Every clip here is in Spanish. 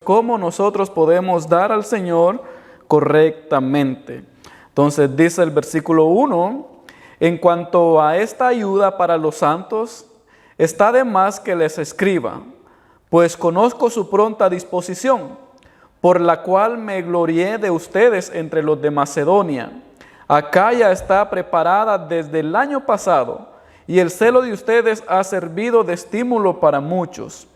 cómo nosotros podemos dar al Señor correctamente. Entonces dice el versículo 1, en cuanto a esta ayuda para los santos, está de más que les escriba, pues conozco su pronta disposición, por la cual me glorié de ustedes entre los de Macedonia. Acaya está preparada desde el año pasado, y el celo de ustedes ha servido de estímulo para muchos.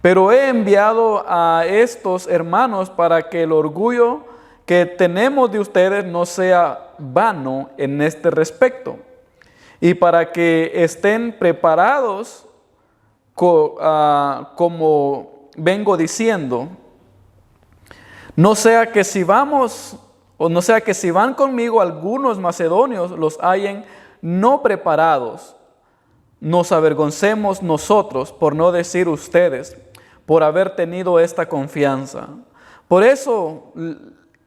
Pero he enviado a estos hermanos para que el orgullo que tenemos de ustedes no sea vano en este respecto, y para que estén preparados como vengo diciendo, no sea que si van conmigo algunos macedonios los hallen no preparados, nos avergoncemos nosotros, por no decir ustedes, por haber tenido esta confianza. Por eso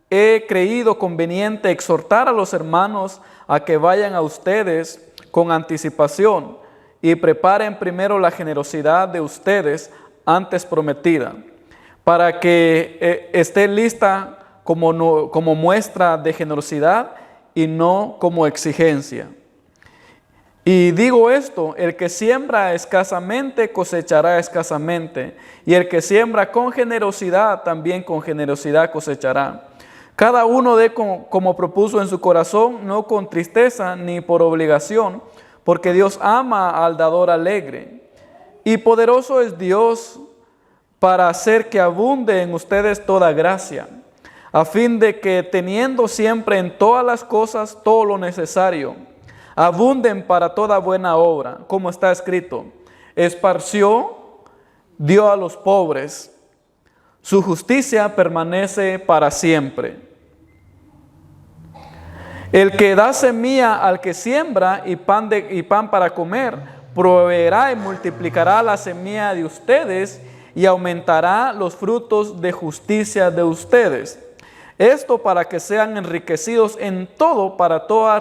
he creído conveniente exhortar a los hermanos a que vayan a ustedes con anticipación y preparen primero la generosidad de ustedes antes prometida, para que esté lista como muestra de generosidad y no como exigencia. Y digo esto, el que siembra escasamente cosechará escasamente, y el que siembra con generosidad también con generosidad cosechará. Cada uno dé como propuso en su corazón, no con tristeza ni por obligación, porque Dios ama al dador alegre. Y poderoso es Dios para hacer que abunde en ustedes toda gracia, a fin de que teniendo siempre en todas las cosas todo lo necesario, abunden para toda buena obra, como está escrito, esparció, dio a los pobres, su justicia permanece para siempre. El que da semilla al que siembra y pan para comer, proveerá y multiplicará la semilla de ustedes y aumentará los frutos de justicia de ustedes. Esto para que sean enriquecidos en todo para toda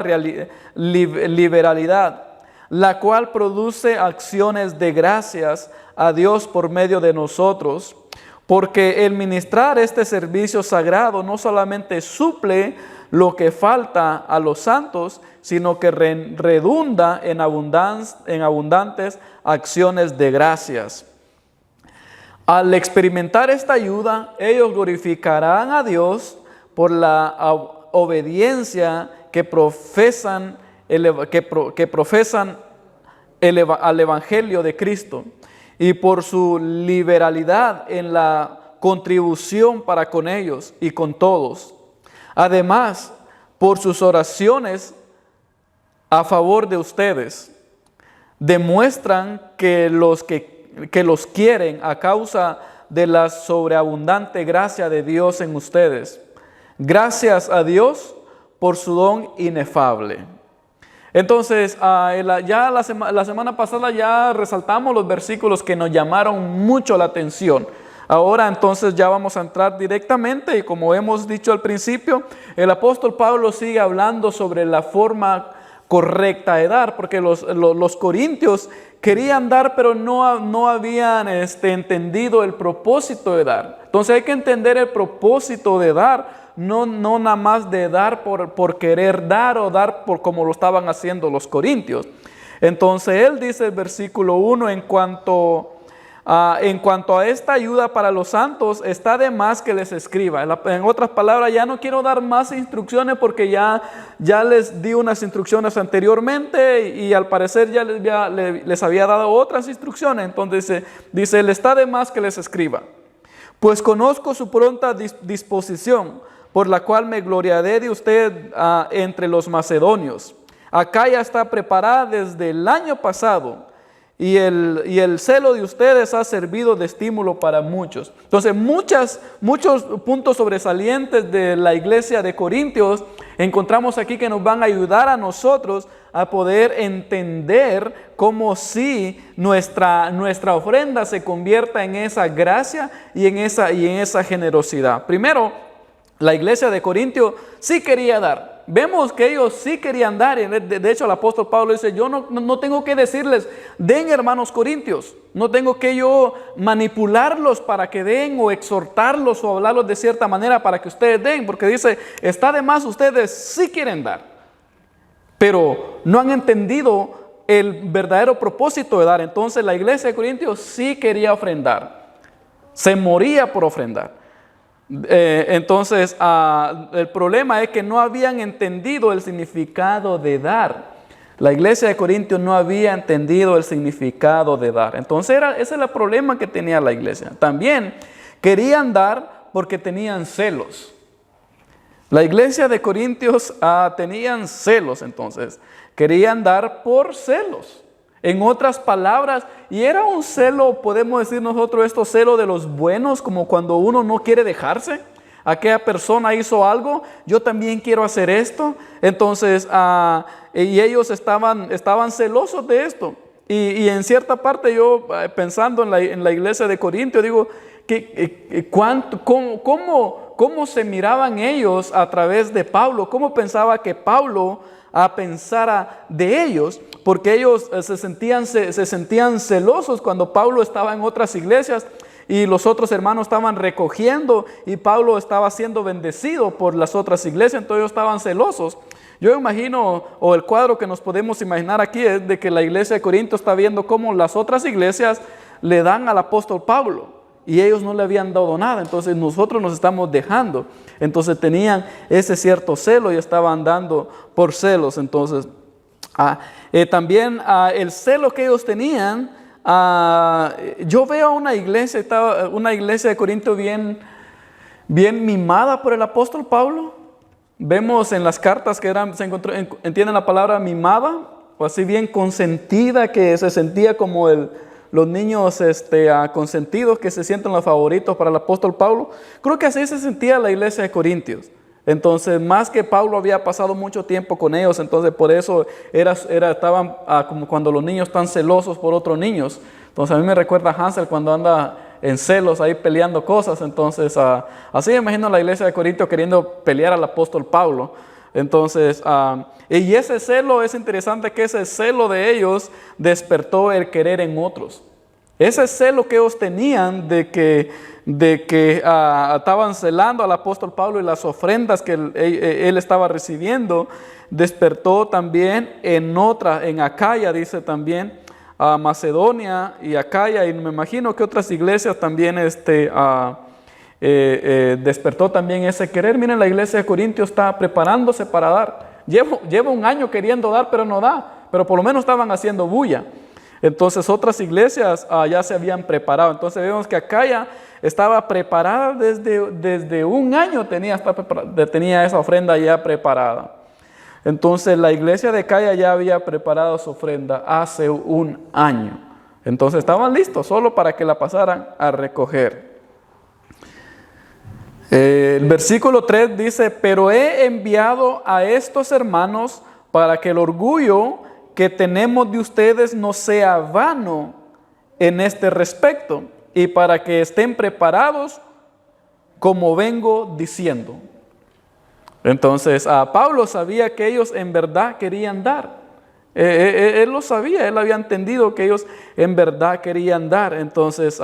liberalidad, la cual produce acciones de gracias a Dios por medio de nosotros, porque el ministrar este servicio sagrado no solamente suple lo que falta a los santos, sino que redunda en abundantes acciones de gracias. Al experimentar esta ayuda, ellos glorificarán a Dios por la obediencia que profesan al Evangelio de Cristo y por su liberalidad en la contribución para con ellos y con todos. Además, por sus oraciones a favor de ustedes, demuestran que los quieren a causa de la sobreabundante gracia de Dios en ustedes. Gracias a Dios por su don inefable. Entonces, ya la semana pasada ya resaltamos los versículos que nos llamaron mucho la atención. Ahora entonces ya vamos a entrar directamente y como hemos dicho al principio, el apóstol Pablo sigue hablando sobre la forma correcta de dar, porque los corintios querían dar, pero no habían entendido el propósito de dar. Entonces hay que entender el propósito de dar, no nada más de dar por querer dar o dar por como lo estaban haciendo los corintios. Entonces él dice el versículo 1, en cuanto a esta ayuda para los santos, está de más que les escriba. En otras palabras, ya no quiero dar más instrucciones porque ya les di unas instrucciones anteriormente y al parecer ya les había dado otras instrucciones. Entonces dice, le está de más que les escriba. Pues conozco su pronta disposición, por la cual me gloriaré de usted entre los macedonios. Acaya está preparada desde el año pasado, y el celo de ustedes ha servido de estímulo para muchos. Entonces, muchos puntos sobresalientes de la iglesia de Corintios encontramos aquí que nos van a ayudar a nosotros a poder entender cómo si nuestra ofrenda se convierta en esa gracia y en esa generosidad. Primero, la iglesia de Corintio sí quería dar. Vemos que ellos sí querían dar. De hecho, el apóstol Pablo dice, yo no tengo que decirles, den, hermanos corintios. No tengo que yo manipularlos para que den, o exhortarlos o hablarlos de cierta manera para que ustedes den. Porque dice, está de más, ustedes sí quieren dar, pero no han entendido el verdadero propósito de dar. Entonces la iglesia de Corintios sí quería ofrendar. Se moría por ofrendar. Entonces el problema es que no habían entendido el significado de dar. La iglesia de Corintios no había entendido el significado de dar. Entonces ese era el problema que tenía la iglesia. También querían dar porque tenían celos. La iglesia de Corintios tenían celos. Entonces querían dar por celos. En otras palabras, y era un celo, podemos decir nosotros, estos celos de los buenos, como cuando uno no quiere dejarse. Aquella persona hizo algo, yo también quiero hacer esto. Entonces, y ellos estaban celosos de esto. Y en cierta parte yo, pensando en la iglesia de Corintios, digo, ¿cómo se miraban ellos a través de Pablo? ¿Cómo pensaba que Pablo pensara de ellos? Porque ellos se sentían celosos cuando Pablo estaba en otras iglesias y los otros hermanos estaban recogiendo y Pablo estaba siendo bendecido por las otras iglesias. Entonces ellos estaban celosos. Yo imagino, o el cuadro que nos podemos imaginar aquí es de que la iglesia de Corinto está viendo cómo las otras iglesias le dan al apóstol Pablo y ellos no le habían dado nada. Entonces nosotros nos estamos dejando. Entonces tenían ese cierto celo y estaban dando por celos. Entonces también el celo que ellos tenían, yo veo una iglesia de Corinto bien mimada por el apóstol Pablo. Vemos en las cartas que entienden la palabra mimada, o así bien consentida, que se sentía como los niños consentidos que se sienten los favoritos para el apóstol Pablo. Creo que así se sentía la iglesia de Corintios. Entonces, más que Pablo había pasado mucho tiempo con ellos, entonces por eso estaban como cuando los niños están celosos por otros niños. Entonces a mí me recuerda a Hansel cuando anda en celos ahí peleando cosas. Entonces así me imagino la iglesia de Corinto queriendo pelear al apóstol Pablo. Entonces, y ese celo, es interesante que ese celo de ellos despertó el querer en otros. Ese celo que ellos tenían de que estaban celando al apóstol Pablo y las ofrendas que él estaba recibiendo, despertó también en Acaya, dice también, a Macedonia y Acaya, y me imagino que otras iglesias también despertó también ese querer. Miren, la iglesia de Corintios está preparándose para dar. Lleva un año queriendo dar, pero no da, pero por lo menos estaban haciendo bulla. Entonces otras iglesias ya se habían preparado. Entonces vemos que Acaya estaba preparada desde un año, tenía esa ofrenda ya preparada. Entonces la iglesia de Acaya ya había preparado su ofrenda hace un año. Entonces estaban listos solo para que la pasaran a recoger. El versículo 3 dice, pero he enviado a estos hermanos para que el orgullo que tenemos de ustedes no sea vano en este respecto, y para que estén preparados como vengo diciendo. Entonces Pablo sabía que ellos en verdad querían dar. Él lo sabía, él había entendido que ellos en verdad querían dar. Entonces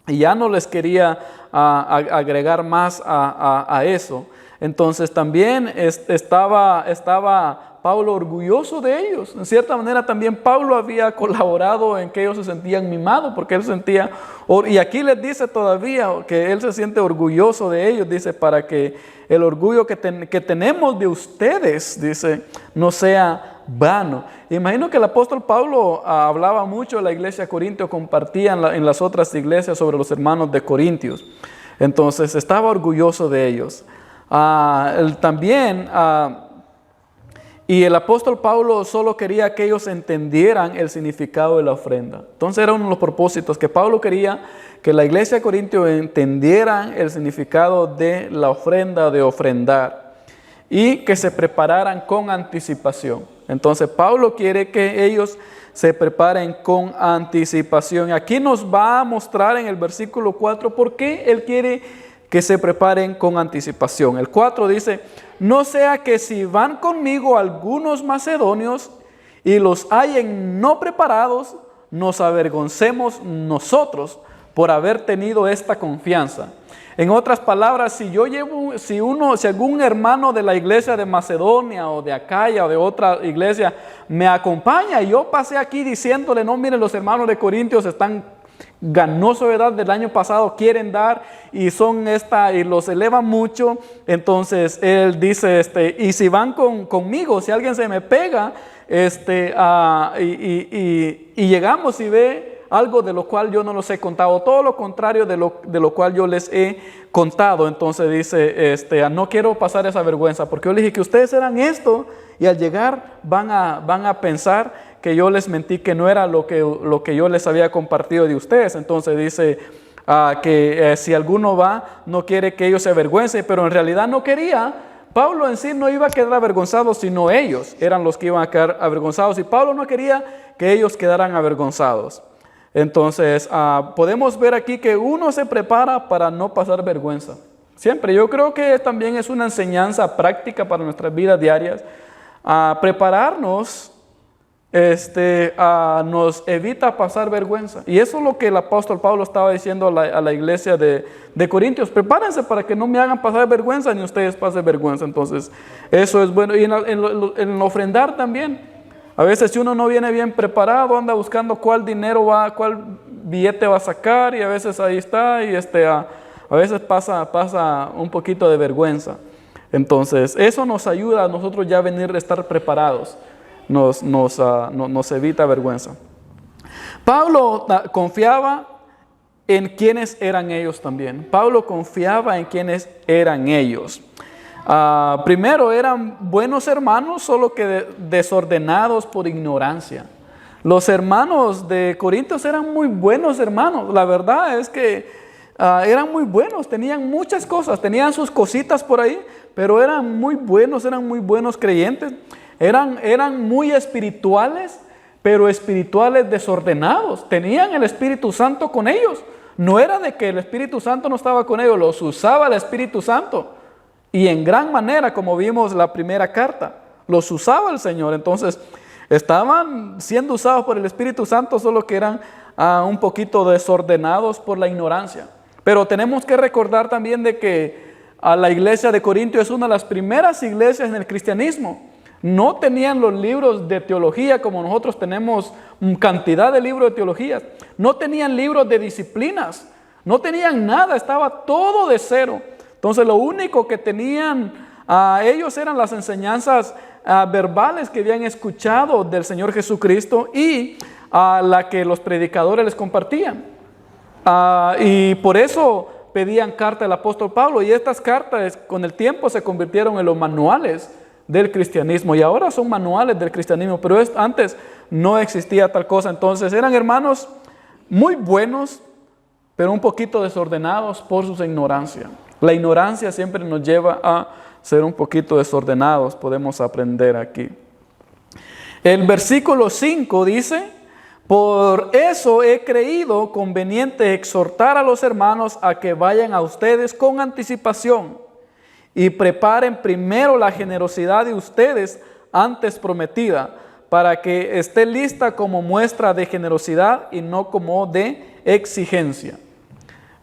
ya no les quería agregar más a eso. Entonces también estaba Pablo orgulloso de ellos. En cierta manera también Pablo había colaborado en que ellos se sentían mimados, porque él sentía, y aquí les dice todavía que él se siente orgulloso de ellos, dice, para que el orgullo que tenemos de ustedes, dice, no sea vano. Imagino que el apóstol Pablo hablaba mucho de la iglesia de Corintio, compartía en las otras iglesias sobre los hermanos de Corintios. Entonces estaba orgulloso de ellos. Y el apóstol Pablo solo quería que ellos entendieran el significado de la ofrenda. Entonces era uno de los propósitos que Pablo quería, que la iglesia de Corintio entendieran el significado de la ofrenda, de ofrendar, y que se prepararan con anticipación. Entonces Pablo quiere que ellos se preparen con anticipación. Aquí nos va a mostrar en el versículo 4 por qué él quiere que se preparen con anticipación. El 4 dice, no sea que si van conmigo algunos macedonios y los hallen no preparados, nos avergoncemos nosotros por haber tenido esta confianza. En otras palabras, si algún hermano de la iglesia de Macedonia o de Acaya o de otra iglesia me acompaña y yo pasé aquí diciéndole, no, miren, los hermanos de Corintios están ganosos, ¿verdad? Del año pasado quieren dar y y los elevan mucho. Entonces él dice, y si van conmigo, si alguien se me pega, y llegamos y ve algo de lo cual yo no los he contado, todo lo contrario de lo cual yo les he contado. Entonces dice, no quiero pasar esa vergüenza, porque yo les dije que ustedes eran esto, y al llegar van a pensar que yo les mentí, que no era lo que yo les había compartido de ustedes. Entonces dice que si alguno va, no quiere que ellos se avergüencen, pero en realidad no quería. Pablo en sí no iba a quedar avergonzado, sino ellos eran los que iban a quedar avergonzados, y Pablo no quería que ellos quedaran avergonzados. Entonces podemos ver aquí que uno se prepara para no pasar vergüenza. Siempre, yo creo que también es una enseñanza práctica para nuestras vidas diarias. Prepararnos nos evita pasar vergüenza. Y eso es lo que el apóstol Pablo estaba diciendo a la iglesia de Corintios. Prepárense para que no me hagan pasar vergüenza, ni ustedes pasen vergüenza. Entonces, eso es bueno. Y en ofrendar también. A veces si uno no viene bien preparado, anda buscando cuál billete va a sacar, y a veces ahí está, y a veces pasa un poquito de vergüenza. Entonces, eso nos ayuda a nosotros ya venir a estar preparados. Nos evita vergüenza. Pablo confiaba en quienes eran ellos también. Pablo confiaba en quienes eran ellos. Primero, eran buenos hermanos, solo que desordenados por ignorancia. Los hermanos de Corintios eran muy buenos hermanos. La verdad es que eran muy buenos, tenían muchas cosas, tenían sus cositas por ahí, pero eran muy buenos creyentes. Eran muy espirituales, pero espirituales desordenados. Tenían el Espíritu Santo con ellos. No era de que el Espíritu Santo no estaba con ellos, los usaba el Espíritu Santo. Y en gran manera, como vimos la primera carta, los usaba el Señor. Entonces, estaban siendo usados por el Espíritu Santo, solo que eran un poquito desordenados por la ignorancia. Pero tenemos que recordar también de que la iglesia de Corinto es una de las primeras iglesias en el cristianismo. No tenían los libros de teología como nosotros tenemos cantidad de libros de teología. No tenían libros de disciplinas. No tenían nada, estaba todo de cero. Entonces lo único que tenían ellos eran las enseñanzas verbales que habían escuchado del Señor Jesucristo y la que los predicadores les compartían. Y por eso pedían carta del apóstol Pablo, y estas cartas con el tiempo se convirtieron en los manuales del cristianismo, y ahora son manuales del cristianismo, pero antes no existía tal cosa. Entonces eran hermanos muy buenos, pero un poquito desordenados por su ignorancia. La ignorancia siempre nos lleva a ser un poquito desordenados, podemos aprender aquí. El versículo 5 dice: por eso he creído conveniente exhortar a los hermanos a que vayan a ustedes con anticipación y preparen primero la generosidad de ustedes antes prometida, para que esté lista como muestra de generosidad y no como de exigencia.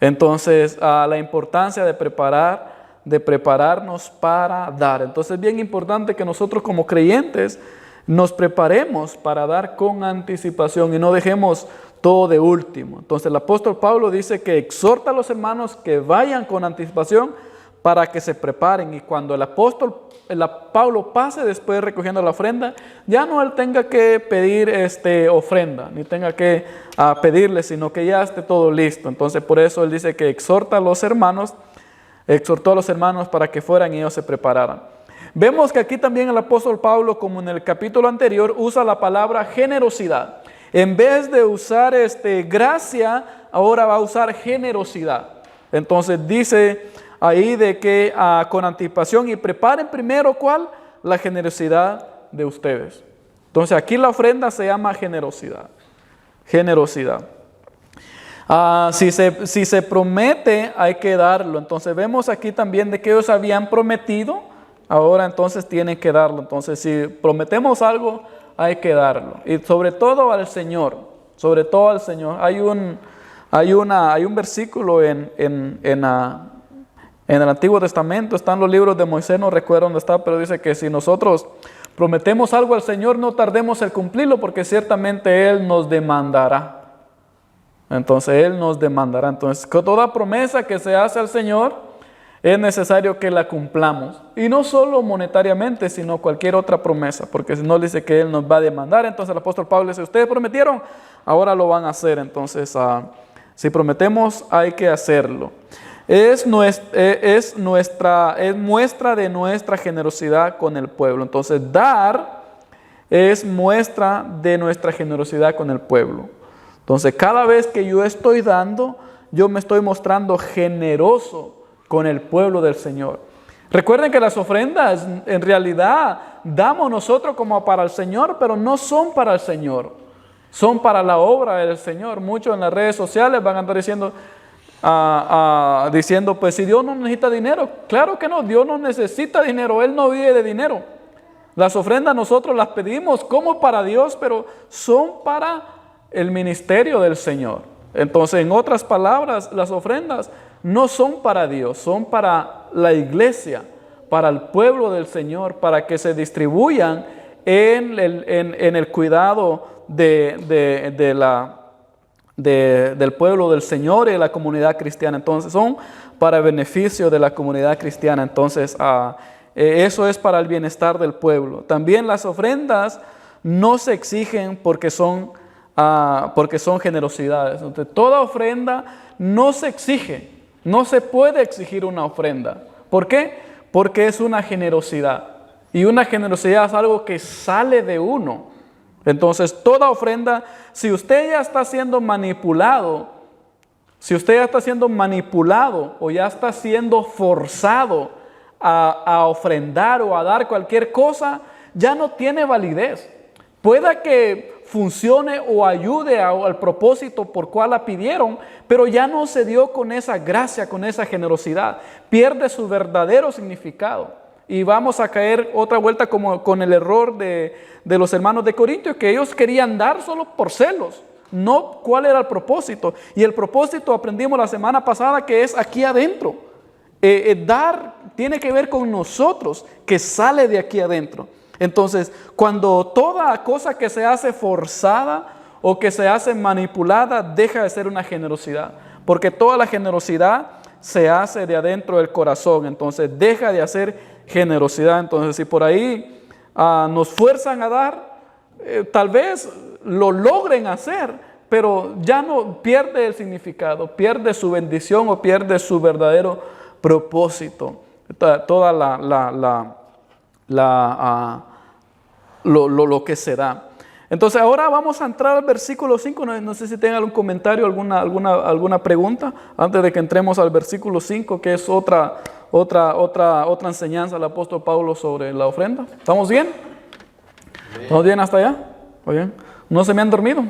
Entonces, la importancia de prepararnos para dar. Entonces, es bien importante que nosotros como creyentes nos preparemos para dar con anticipación y no dejemos todo de último. Entonces, el apóstol Pablo dice que exhorta a los hermanos que vayan con anticipación para que se preparen, y cuando el Pablo pase después recogiendo la ofrenda, ya no él tenga que pedir ofrenda, ni tenga que pedirle, sino que ya esté todo listo. Entonces por eso él dice que exhortó a los hermanos para que fueran y ellos se prepararan. Vemos que aquí también el apóstol Pablo, como en el capítulo anterior, usa la palabra generosidad. En vez de usar gracia, ahora va a usar generosidad. Entonces dice ahí de que con anticipación y preparen primero, ¿cuál? La generosidad de ustedes. Entonces aquí la ofrenda se llama generosidad. Generosidad. Si se promete, hay que darlo. Entonces vemos aquí también de que ellos habían prometido, ahora entonces tienen que darlo. Entonces si prometemos algo, hay que darlo. Y sobre todo al Señor, sobre todo al Señor. Hay un versículo en el Antiguo Testamento, están los libros de Moisés, no recuerdo dónde está, pero dice que si nosotros prometemos algo al Señor, no tardemos en cumplirlo, porque ciertamente Él nos demandará. Entonces Él nos demandará. Entonces toda promesa que se hace al Señor es necesario que la cumplamos. Y no solo monetariamente, sino cualquier otra promesa, porque si no dice que Él nos va a demandar. Entonces el apóstol Pablo dice, ustedes prometieron, ahora lo van a hacer. Entonces si prometemos, hay que hacerlo. Es muestra de nuestra generosidad con el pueblo. Entonces dar es muestra de nuestra generosidad con el pueblo. Entonces cada vez que yo estoy dando, yo me estoy mostrando generoso con el pueblo del Señor. Recuerden que las ofrendas en realidad damos nosotros como para el Señor, pero no son para el Señor, son para la obra del Señor. Muchos en las redes sociales van a andar diciendo, pues si Dios no necesita dinero. Claro que no, Dios no necesita dinero, Él no vive de dinero. Las ofrendas nosotros las pedimos como para Dios, pero son para el ministerio del Señor. Entonces, en otras palabras, las ofrendas no son para Dios, son para la iglesia, para el pueblo del Señor, para que se distribuyan en el cuidado del pueblo del Señor y de la comunidad cristiana. Entonces son para beneficio de la comunidad cristiana. Entonces eso es para el bienestar del pueblo. También las ofrendas no se exigen porque son generosidades. Entonces, toda ofrenda no se exige, no se puede exigir una ofrenda. ¿Por qué? Porque es una generosidad, y una generosidad es algo que sale de uno. Entonces toda ofrenda, si usted ya está siendo manipulado, o ya está siendo forzado a ofrendar o a dar cualquier cosa, ya no tiene validez. Pueda que funcione o ayude al propósito por cual la pidieron, pero ya no se dio con esa gracia, con esa generosidad. Pierde su verdadero significado. Y vamos a caer otra vuelta como con el error de los hermanos de Corintios, que ellos querían dar solo por celos, no cuál era el propósito. Y el propósito aprendimos la semana pasada que es aquí adentro. Dar tiene que ver con nosotros, que sale de aquí adentro. Entonces, cuando toda cosa que se hace forzada o que se hace manipulada deja de ser una generosidad, porque toda la generosidad se hace de adentro del corazón. Entonces deja de hacer generosidad. Entonces si por ahí nos fuerzan a dar, tal vez lo logren hacer, pero ya no pierde el significado, pierde su bendición o pierde su verdadero propósito. Toda lo que se da. Entonces ahora vamos a entrar al versículo 5. No sé si tienen algún comentario, alguna pregunta antes de que entremos al versículo 5, que es otra enseñanza del apóstol Pablo sobre la ofrenda. ¿Estamos bien? ¿Estamos bien hasta allá? ¿Muy bien? ¿No se me han dormido?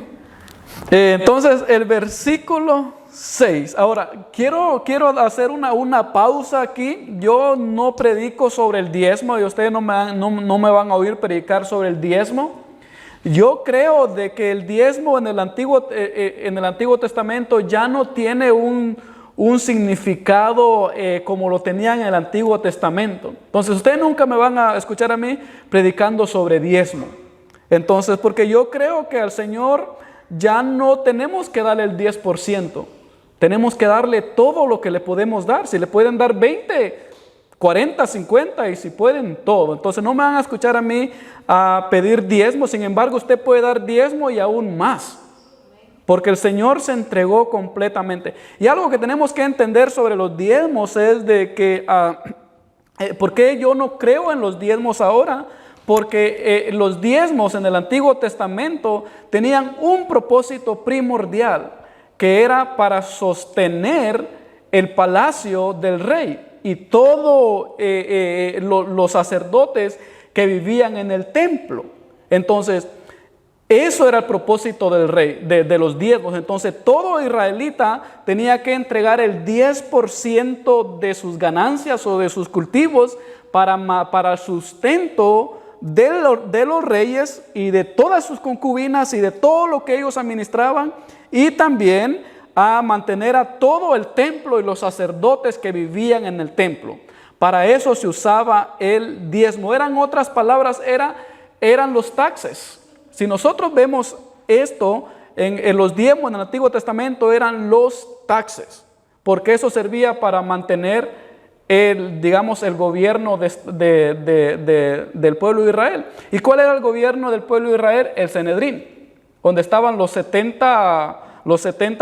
Entonces el versículo 6. Ahora quiero hacer una pausa aquí. Yo no predico sobre el diezmo y ustedes no me van a oír predicar sobre el diezmo. Yo creo de que el diezmo en el Antiguo Testamento ya no tiene un significado como lo tenían en el Antiguo Testamento. Entonces ustedes nunca me van a escuchar a mí predicando sobre diezmo. Entonces, porque yo creo que al Señor ya no tenemos que darle el 10%. Tenemos que darle todo lo que le podemos dar. Si le pueden dar 20, 40, 50 y si pueden todo. Entonces no me van a escuchar a mí a pedir diezmo. Sin embargo, usted puede dar diezmo y aún más, porque el Señor se entregó completamente. Y algo que tenemos que entender sobre los diezmos es de que ¿por qué yo no creo en los diezmos ahora? Porque los diezmos en el Antiguo Testamento tenían un propósito primordial, que era para sostener el palacio del rey y todos los sacerdotes que vivían en el templo. Entonces, Eso era el propósito del rey, de los diezmos. Entonces todo israelita tenía que entregar el 10% de sus ganancias o de sus cultivos para el sustento de los reyes y de todas sus concubinas y de todo lo que ellos administraban, y también a mantener a todo el templo y los sacerdotes que vivían en el templo. Para eso se usaba el diezmo. Eran otras palabras, eran los taxes. Si nosotros vemos esto en los diezmos en el Antiguo Testamento, eran los taxes, porque eso servía para mantener el gobierno del pueblo de Israel. ¿Y cuál era el gobierno del pueblo de Israel? El Sanedrín, donde estaban los 70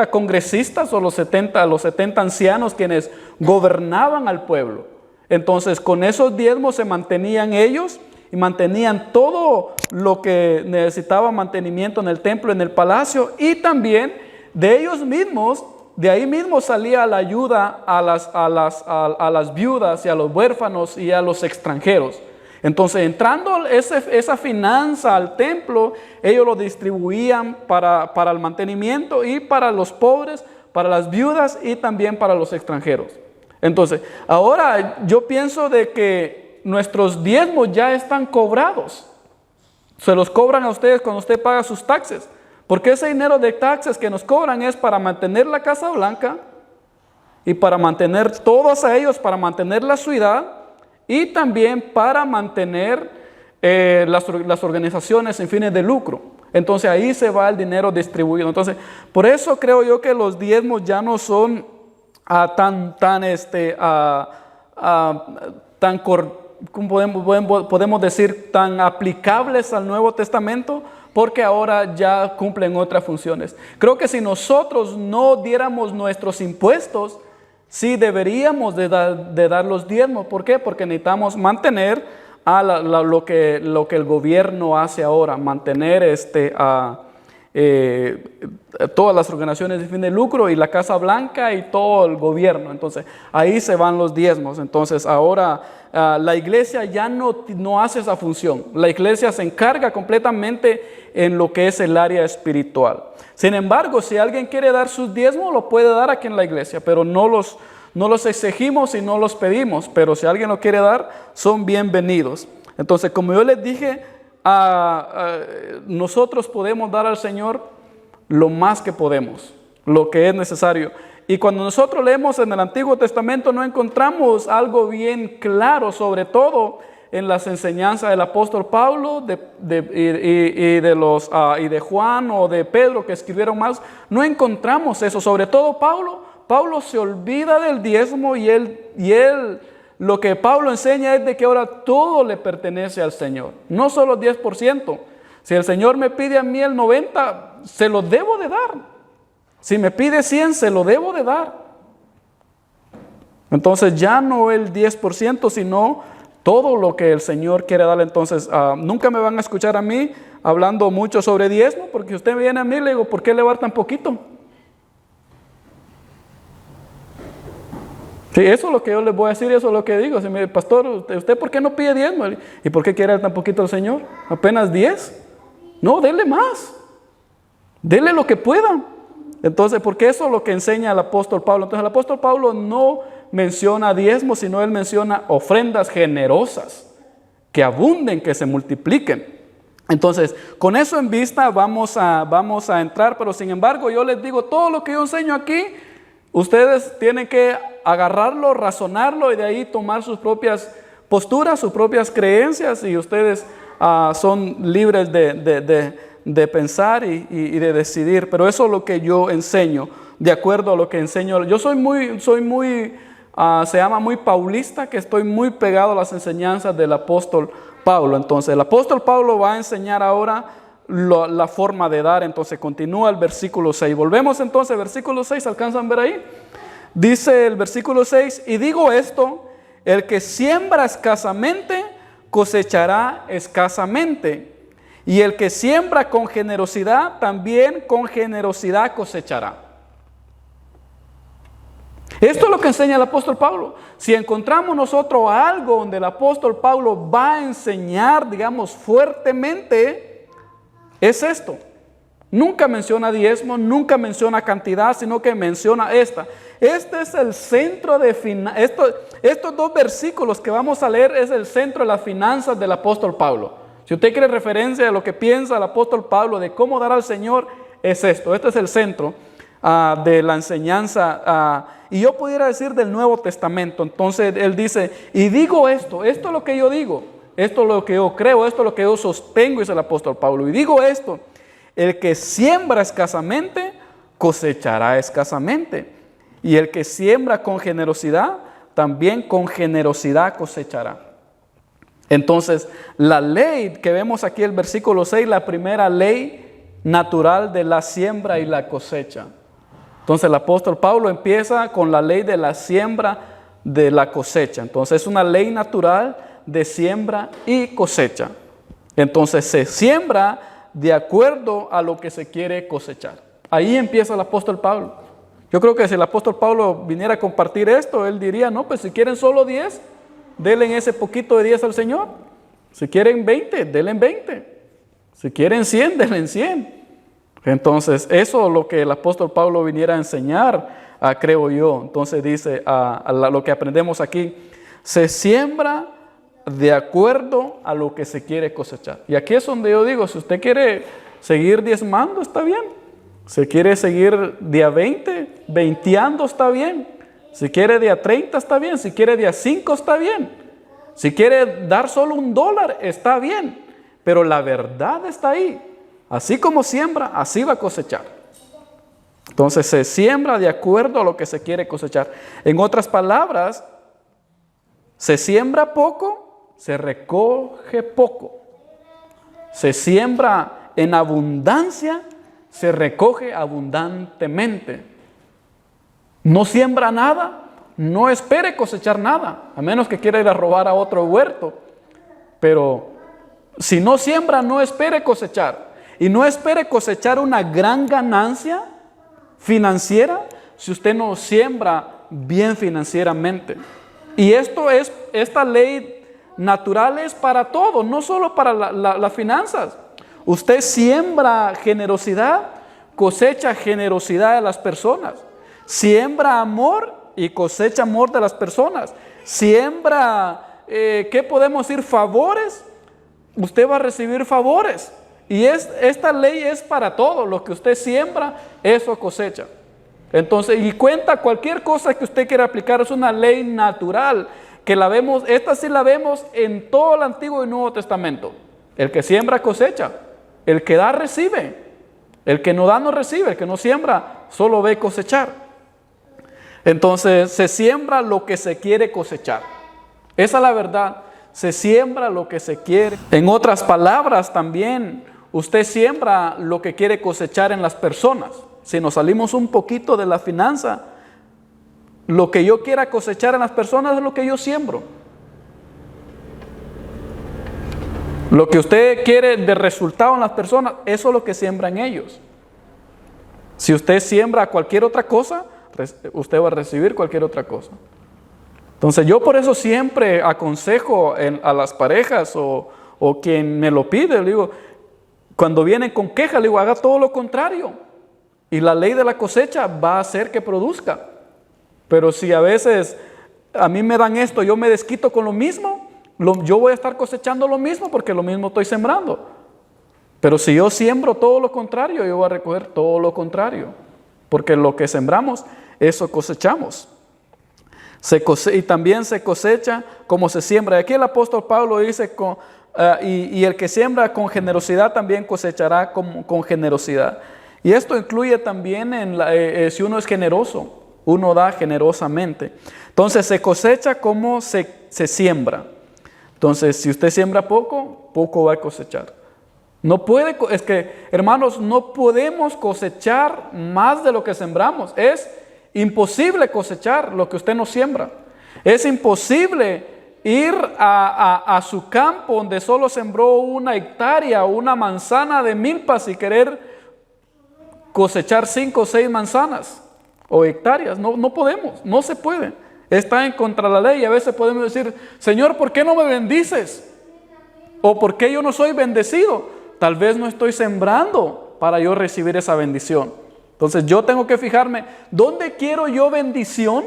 congresistas o los 70 ancianos quienes gobernaban al pueblo. Entonces con esos diezmos se mantenían ellos y mantenían todo lo que necesitaba mantenimiento en el templo, en el palacio, y también de ellos mismos, de ahí mismo salía la ayuda a las viudas y a los huérfanos y a los extranjeros. Entonces, entrando esa finanza al templo, ellos lo distribuían para el mantenimiento y para los pobres, para las viudas y también para los extranjeros. Entonces, ahora yo pienso de que nuestros diezmos ya están cobrados. Se los cobran a ustedes cuando usted paga sus taxes. Porque ese dinero de taxes que nos cobran es para mantener la Casa Blanca y para mantener todos a ellos, para mantener la ciudad y también para mantener las organizaciones sin fines de lucro. Entonces ahí se va el dinero distribuido. Entonces, por eso creo yo que los diezmos ya no son podemos decir, tan aplicables al Nuevo Testamento, porque ahora ya cumplen otras funciones. Creo que si nosotros no diéramos nuestros impuestos, sí deberíamos de dar los diezmos. ¿Por qué? Porque necesitamos mantener lo que el gobierno hace ahora, mantener todas las organizaciones de fin de lucro y la Casa Blanca y todo el gobierno. Entonces ahí se van los diezmos. Entonces ahora la iglesia ya no hace esa función. La iglesia se encarga completamente en lo que es el área espiritual. Sin embargo, si alguien quiere dar sus diezmos, lo puede dar aquí en la iglesia, pero no los exigimos y no los pedimos. Pero si alguien lo quiere dar, son bienvenidos. Entonces, como yo les dije, nosotros podemos dar al Señor lo más que podemos, lo que es necesario. Y cuando nosotros leemos en el Antiguo Testamento no encontramos algo bien claro, sobre todo en las enseñanzas del apóstol Pablo y de Juan o de Pedro, que escribieron más. No encontramos eso. Sobre todo Pablo se olvida del diezmo y él lo que Pablo enseña es de que ahora todo le pertenece al Señor, no solo el 10%. Si el Señor me pide a mí el 90%, se lo debo de dar. Si me pide 100, se lo debo de dar. Entonces ya no el 10%, sino todo lo que el Señor quiere darle. Entonces nunca me van a escuchar a mí hablando mucho sobre diezmo, porque usted viene a mí y le digo, ¿por qué le va a dar tan poquito? Sí, eso es lo que yo les voy a decir, eso es lo que digo. Si me dice, pastor, ¿usted por qué no pide diezmo? ¿Y por qué quiere dar tan poquito al Señor? ¿Apenas 10? No, dele más. Dele lo que pueda. Entonces, porque eso es lo que enseña el apóstol Pablo. Entonces, el apóstol Pablo no menciona diezmo, sino él menciona ofrendas generosas, que abunden, que se multipliquen. Entonces, con eso en vista vamos a entrar, pero sin embargo yo les digo, todo lo que yo enseño aquí, ustedes tienen que agarrarlo, razonarlo y de ahí tomar sus propias posturas, sus propias creencias, y ustedes son libres de pensar y de decidir. Pero eso es lo que yo enseño, de acuerdo a lo que enseño. Yo soy muy se llama muy paulista, que estoy muy pegado a las enseñanzas del apóstol Pablo. Entonces el apóstol Pablo va a enseñar ahora la forma de dar. Entonces continúa el versículo 6. Volvemos entonces al versículo 6, ¿alcanzan a ver ahí? Dice el versículo 6, y digo esto, el que siembra escasamente cosechará escasamente, y el que siembra con generosidad también con generosidad cosechará. Esto es lo que enseña el apóstol Pablo. Si encontramos nosotros algo donde el apóstol Pablo va a enseñar, digamos, fuertemente, es esto. Nunca menciona diezmo, nunca menciona cantidad, sino que menciona esta. Este es el centro de estos dos versículos que vamos a leer es el centro de las finanzas del apóstol Pablo. Si usted quiere referencia a lo que piensa el apóstol Pablo de cómo dar al Señor, es esto. Este es el centro de la enseñanza. Y yo pudiera decir del Nuevo Testamento. Entonces él dice, y digo esto es lo que yo digo, esto es lo que yo creo, esto es lo que yo sostengo, dice el apóstol Pablo. Y digo esto, el que siembra escasamente, cosechará escasamente. Y el que siembra con generosidad, también con generosidad cosechará. Entonces, la ley que vemos aquí, el versículo 6, la primera ley natural de la siembra y la cosecha. Entonces, el apóstol Pablo empieza con la ley de la siembra, de la cosecha. Entonces, es una ley natural de siembra y cosecha. Entonces, se siembra de acuerdo a lo que se quiere cosechar. Ahí empieza el apóstol Pablo. Yo creo que si el apóstol Pablo viniera a compartir esto, él diría, no, pues si quieren solo 10, denle ese poquito de 10 al Señor. Si quieren 20, denle 20. Si quieren 100, denle 100. Entonces, eso es lo que el apóstol Pablo viniera a enseñar, creo yo. Entonces dice, lo que aprendemos aquí, se siembra de acuerdo a lo que se quiere cosechar. Y aquí es donde yo digo, si usted quiere seguir diezmando, está bien. Si quiere seguir día 20, veinteando, está bien. Si quiere día 30, está bien. Si quiere día 5, está bien. Si quiere dar solo $1, está bien. Pero la verdad está ahí. Así como siembra, así va a cosechar. Entonces se siembra de acuerdo a lo que se quiere cosechar. En otras palabras, se siembra poco, se recoge poco. Se siembra en abundancia, se recoge abundantemente. No siembra nada, no espere cosechar nada, a menos que quiera ir a robar a otro huerto. Pero si no siembra, no espere cosechar. Y no espere cosechar una gran ganancia financiera si usted no siembra bien financieramente. Y esta ley natural es para todo, no solo para las finanzas. Usted siembra generosidad, cosecha generosidad de las personas. Siembra amor y cosecha amor de las personas. Siembra, ¿qué podemos decir? Favores. Usted va a recibir favores. Y esta ley es para todo. Lo que usted siembra, eso cosecha. Entonces, y cuenta cualquier cosa que usted quiera aplicar, es una ley natural, que la vemos, esta sí la vemos en todo el Antiguo y Nuevo Testamento. El que siembra cosecha, el que da recibe, el que no da no recibe, el que no siembra solo ve cosechar. Entonces, se siembra lo que se quiere cosechar. Esa es la verdad, se siembra lo que se quiere. En otras palabras también, usted siembra lo que quiere cosechar en las personas. Si nos salimos un poquito de la finanza, lo que yo quiera cosechar en las personas es lo que yo siembro. Lo que usted quiere de resultado en las personas, eso es lo que siembra en ellos. Si usted siembra cualquier otra cosa, usted va a recibir cualquier otra cosa. Entonces yo por eso siempre aconsejo a las parejas o quien me lo pide, le digo, cuando vienen con queja, le digo, haga todo lo contrario. Y la ley de la cosecha va a hacer que produzca. Pero si a veces a mí me dan esto, yo me desquito con lo mismo, yo voy a estar cosechando lo mismo porque lo mismo estoy sembrando. Pero si yo siembro todo lo contrario, yo voy a recoger todo lo contrario. Porque lo que sembramos, eso cosechamos. Y también se cosecha como se siembra. Aquí el apóstol Pablo dice, y el que siembra con generosidad también cosechará con generosidad. Y esto incluye también si uno es generoso, uno da generosamente. Entonces se cosecha como se siembra. Entonces si usted siembra poco, poco va a cosechar. Hermanos, no podemos cosechar más de lo que sembramos. Es imposible cosechar lo que usted no siembra. Es imposible ir a su campo donde solo sembró 1 hectárea o una manzana de milpas y querer cosechar 5 o 6 manzanas o hectáreas. No podemos, no se puede. Está en contra de la ley. Y a veces podemos decir, Señor, ¿por qué no me bendices? ¿O por qué yo no soy bendecido? tal vez no estoy sembrando para yo recibir esa bendición. Entonces yo tengo que fijarme, ¿dónde quiero yo bendición?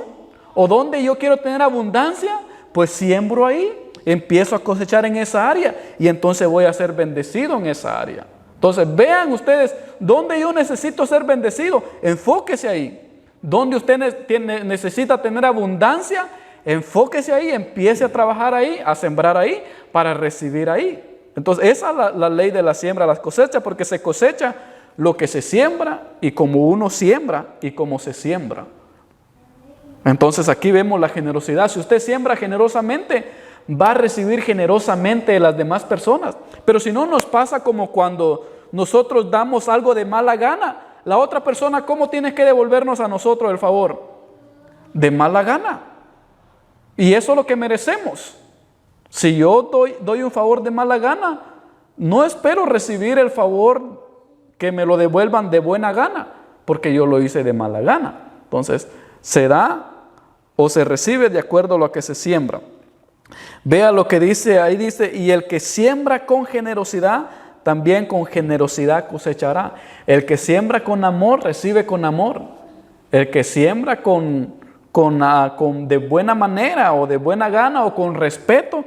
¿O dónde yo quiero tener abundancia? Pues siembro ahí, empiezo a cosechar en esa área y entonces voy a ser bendecido en esa área. Entonces vean ustedes, ¿dónde yo necesito ser bendecido? Enfóquese ahí. ¿Dónde usted necesita tener abundancia? Enfóquese ahí, empiece a trabajar ahí, a sembrar ahí, para recibir ahí. Entonces esa es la ley de la siembra, la cosecha, porque se cosecha lo que se siembra y como uno siembra y como se siembra. Entonces aquí vemos la generosidad. Si usted siembra generosamente, va a recibir generosamente de las demás personas. Pero si no, nos pasa como cuando nosotros damos algo de mala gana. La otra persona, ¿cómo tiene que devolvernos a nosotros el favor? De mala gana. Y eso es lo que merecemos. Si yo doy un favor de mala gana, no espero recibir el favor que me lo devuelvan de buena gana, porque yo lo hice de mala gana. Entonces, se da o se recibe de acuerdo a lo que se siembra. Vea lo que dice, ahí dice, y el que siembra con generosidad, también con generosidad cosechará. El que siembra con amor, recibe con amor. El que siembra de buena manera o de buena gana o con respeto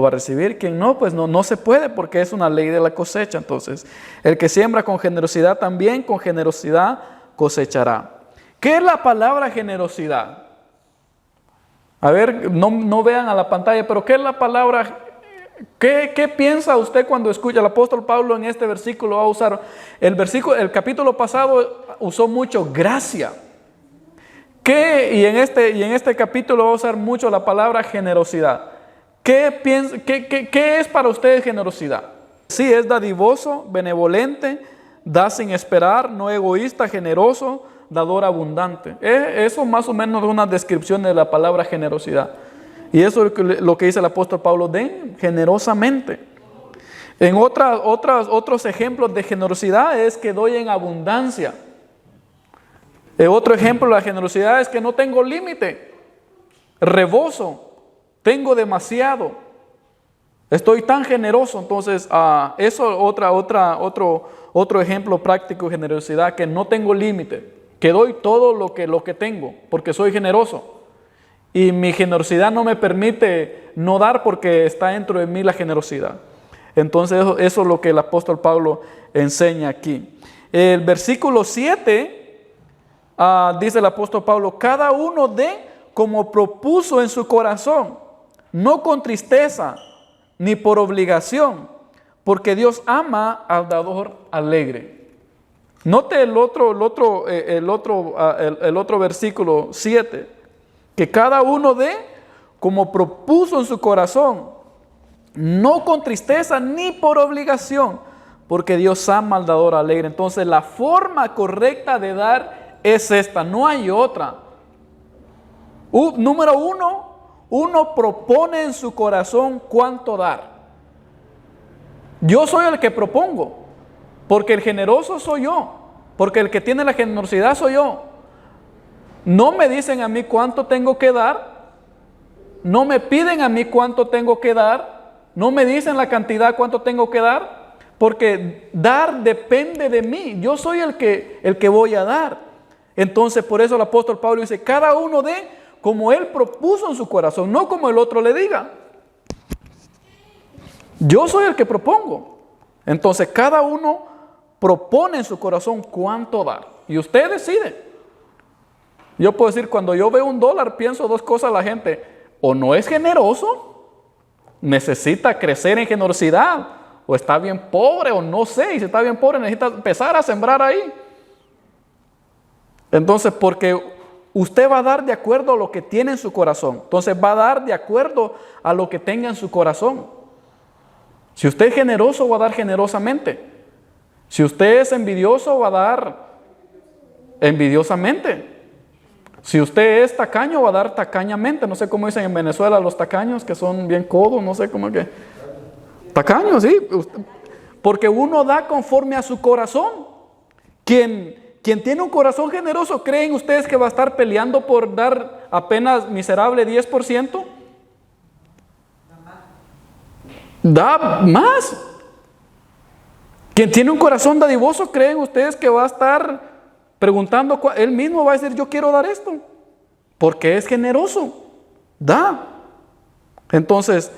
va a recibir. Quien no, pues no se puede, porque es una ley de la cosecha. Entonces, el que siembra con generosidad, también con generosidad cosechará. ¿Qué es la palabra generosidad? A ver, no vean a la pantalla, pero ¿qué es la palabra? ¿Qué piensa usted cuando escucha? El apóstol Pablo en este versículo va a usar, el capítulo pasado usó mucho gracia. Y en este capítulo va a usar mucho la palabra generosidad. ¿Qué es para ustedes generosidad? Sí, es dadivoso, benevolente, da sin esperar, no egoísta, generoso, dador abundante. Eso más o menos es una descripción de la palabra generosidad. Y eso es lo que dice el apóstol Pablo, den generosamente. En otros ejemplos de generosidad es que doy en abundancia. Otro ejemplo de la generosidad es que no tengo límite, reboso, tengo demasiado, estoy tan generoso. Entonces, eso otro ejemplo práctico de generosidad, que no tengo límite, que doy todo lo que tengo, porque soy generoso. Y mi generosidad no me permite no dar, porque está dentro de mí la generosidad. Entonces eso es lo que el apóstol Pablo enseña aquí. El versículo 7 dice el apóstol Pablo, cada uno dé como propuso en su corazón, no con tristeza ni por obligación, porque Dios ama al dador alegre. Note el otro versículo 7, que cada uno dé como propuso en su corazón, no con tristeza ni por obligación, porque Dios ama al dador alegre. Entonces la forma correcta de dar es esta, no hay otra. Número uno propone en su corazón cuánto dar. Yo soy el que propongo, porque el generoso soy yo, porque el que tiene la generosidad soy yo. No me dicen a mí cuánto tengo que dar, no me piden a mí cuánto tengo que dar, no me dicen la cantidad cuánto tengo que dar, porque dar depende de mí. Yo soy el que voy a dar. Entonces, por eso el apóstol Pablo dice, cada uno dé como él propuso en su corazón, no como el otro le diga. Yo soy el que propongo. Entonces, cada uno propone en su corazón cuánto dar. Y usted decide. Yo puedo decir, cuando yo veo $1, pienso dos cosas la gente. O no es generoso, necesita crecer en generosidad, o está bien pobre, o no sé, y si está bien pobre necesita empezar a sembrar ahí. Entonces, porque usted va a dar de acuerdo a lo que tiene en su corazón. Entonces va a dar de acuerdo a lo que tenga en su corazón. Si usted es generoso, va a dar generosamente. Si usted es envidioso, va a dar envidiosamente. Si usted es tacaño, va a dar tacañamente. No sé cómo dicen en Venezuela los tacaños, que son bien codos, no sé cómo que. Tacaños, sí. Porque uno da conforme a su corazón. Quien tiene un corazón generoso, ¿creen ustedes que va a estar peleando por dar apenas miserable 10%? Da más. Quien tiene un corazón dadivoso, ¿creen ustedes que va a estar preguntando? Él mismo va a decir, yo quiero dar esto, porque es generoso, da. Entonces,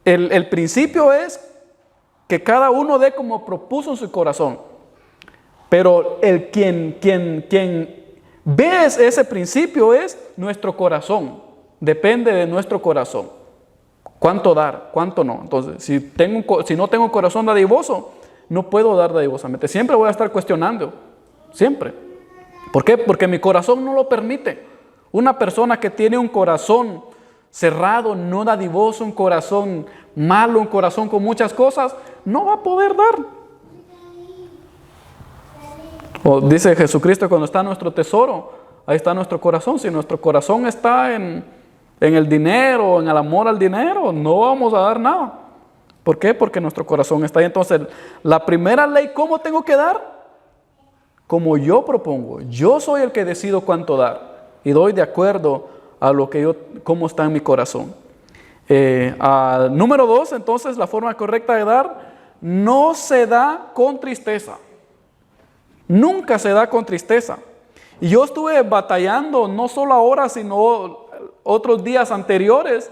el principio es que cada uno dé como propuso en su corazón. Pero quien ve ese principio es nuestro corazón. Depende de nuestro corazón. ¿Cuánto dar? ¿Cuánto no? Entonces, si no tengo un corazón dadivoso, no puedo dar dadivosamente. Siempre voy a estar cuestionando. Siempre. ¿Por qué? Porque mi corazón no lo permite. Una persona que tiene un corazón cerrado, no dadivoso, un corazón malo, un corazón con muchas cosas, no va a poder dar. O dice Jesucristo, cuando está nuestro tesoro, ahí está nuestro corazón. Si nuestro corazón está en el dinero, en el amor al dinero, no vamos a dar nada. ¿Por qué? Porque nuestro corazón está ahí. Entonces, la primera ley, ¿cómo tengo que dar? Como yo propongo. Yo soy el que decido cuánto dar. Y doy de acuerdo a lo que cómo está en mi corazón. Número 2, entonces, la forma correcta de dar, no se da con tristeza. Nunca se da con tristeza. Y yo estuve batallando, no solo ahora, sino otros días anteriores.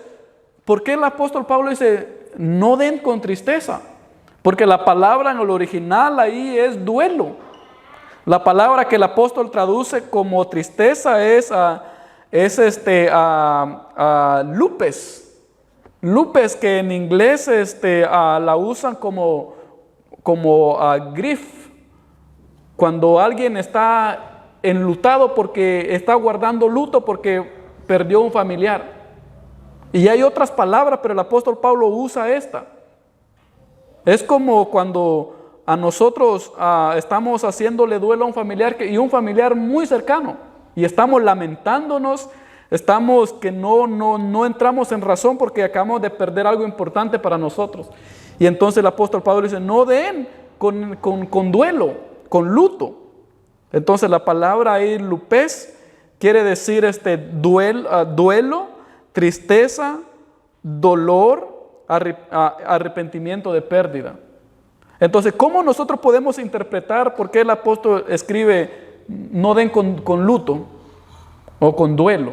¿Por qué el apóstol Pablo dice, no den con tristeza? Porque la palabra en el original ahí es duelo. La palabra que el apóstol traduce como tristeza es lupes. Lupes, que en inglés la usan como grief. Cuando alguien está enlutado porque está guardando luto porque perdió un familiar. Y hay otras palabras, pero el apóstol Pablo usa esta. Es como cuando a nosotros estamos haciéndole duelo a un familiar y un familiar muy cercano. Y estamos lamentándonos, estamos que no entramos en razón porque acabamos de perder algo importante para nosotros. Y entonces el apóstol Pablo dice, no den con duelo, con luto. Entonces la palabra ahí, lupes, quiere decir duelo, tristeza, dolor, arrepentimiento de pérdida. Entonces, ¿cómo nosotros podemos interpretar por qué el apóstol escribe no den con luto o con duelo?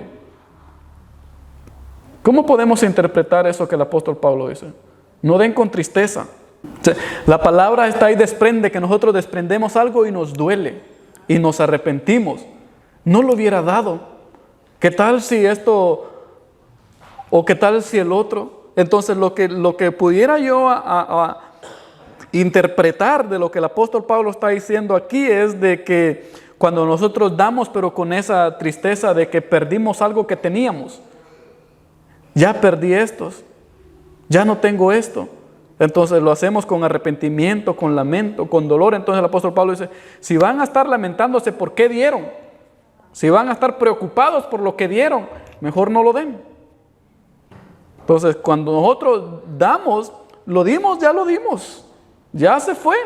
¿Cómo podemos interpretar eso que el apóstol Pablo dice? No den con tristeza. La palabra está ahí, desprende, que nosotros desprendemos algo y nos duele y nos arrepentimos. No lo hubiera dado. ¿Qué tal si esto o qué tal si el otro? Entonces lo que pudiera yo interpretar de lo que el apóstol Pablo está diciendo aquí es de que cuando nosotros damos pero con esa tristeza de que perdimos algo que teníamos, ya perdí estos, ya no tengo esto. Entonces lo hacemos con arrepentimiento, con lamento, con dolor. Entonces el apóstol Pablo dice, si van a estar lamentándose por qué dieron, si van a estar preocupados por lo que dieron, mejor no lo den. Entonces cuando nosotros damos, lo dimos, ya se fue.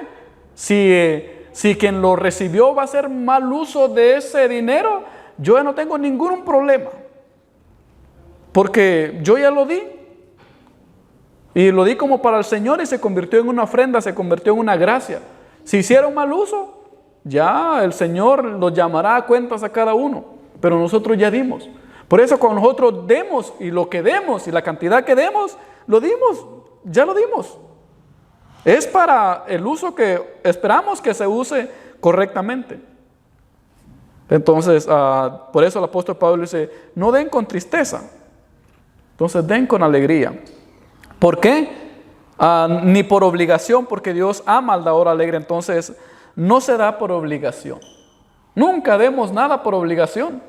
Si quien lo recibió va a hacer mal uso de ese dinero, yo ya no tengo ningún problema, porque yo ya lo di. Y lo di como para el Señor y se convirtió en una ofrenda, se convirtió en una gracia. Si hicieron mal uso, ya el Señor los llamará a cuentas a cada uno. Pero nosotros ya dimos. Por eso cuando nosotros demos y lo que demos y la cantidad que demos, lo dimos, ya lo dimos. Es para el uso que esperamos que se use correctamente. Entonces, por eso el apóstol Pablo dice, no den con tristeza. Entonces den con alegría. ¿Por qué? Ni por obligación, porque Dios ama al dador alegre. Entonces, no se da por obligación. Nunca demos nada por obligación.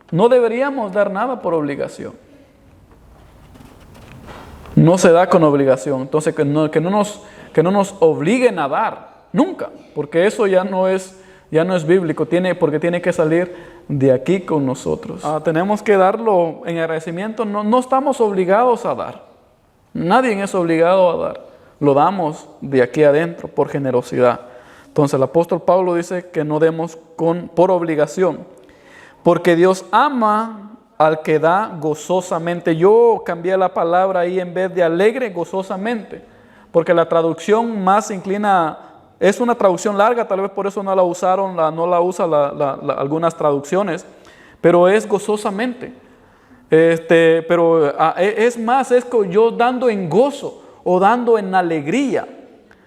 No deberíamos dar nada por obligación. No se da con obligación. Entonces, que no nos obliguen a dar. Nunca. Porque eso ya no es bíblico. Porque tiene que salir de aquí con nosotros. Tenemos que darlo en agradecimiento. No estamos obligados a dar. Nadie es obligado a dar. Lo damos de aquí adentro por generosidad. Entonces el apóstol Pablo dice que no demos por obligación, porque Dios ama al que da gozosamente. Yo cambié la palabra ahí, en vez de alegre, gozosamente, porque la traducción más inclina es una traducción larga, tal vez por eso no la usaron, no la usan algunas traducciones, pero es gozosamente. Pero es más, es yo dando en gozo o dando en alegría.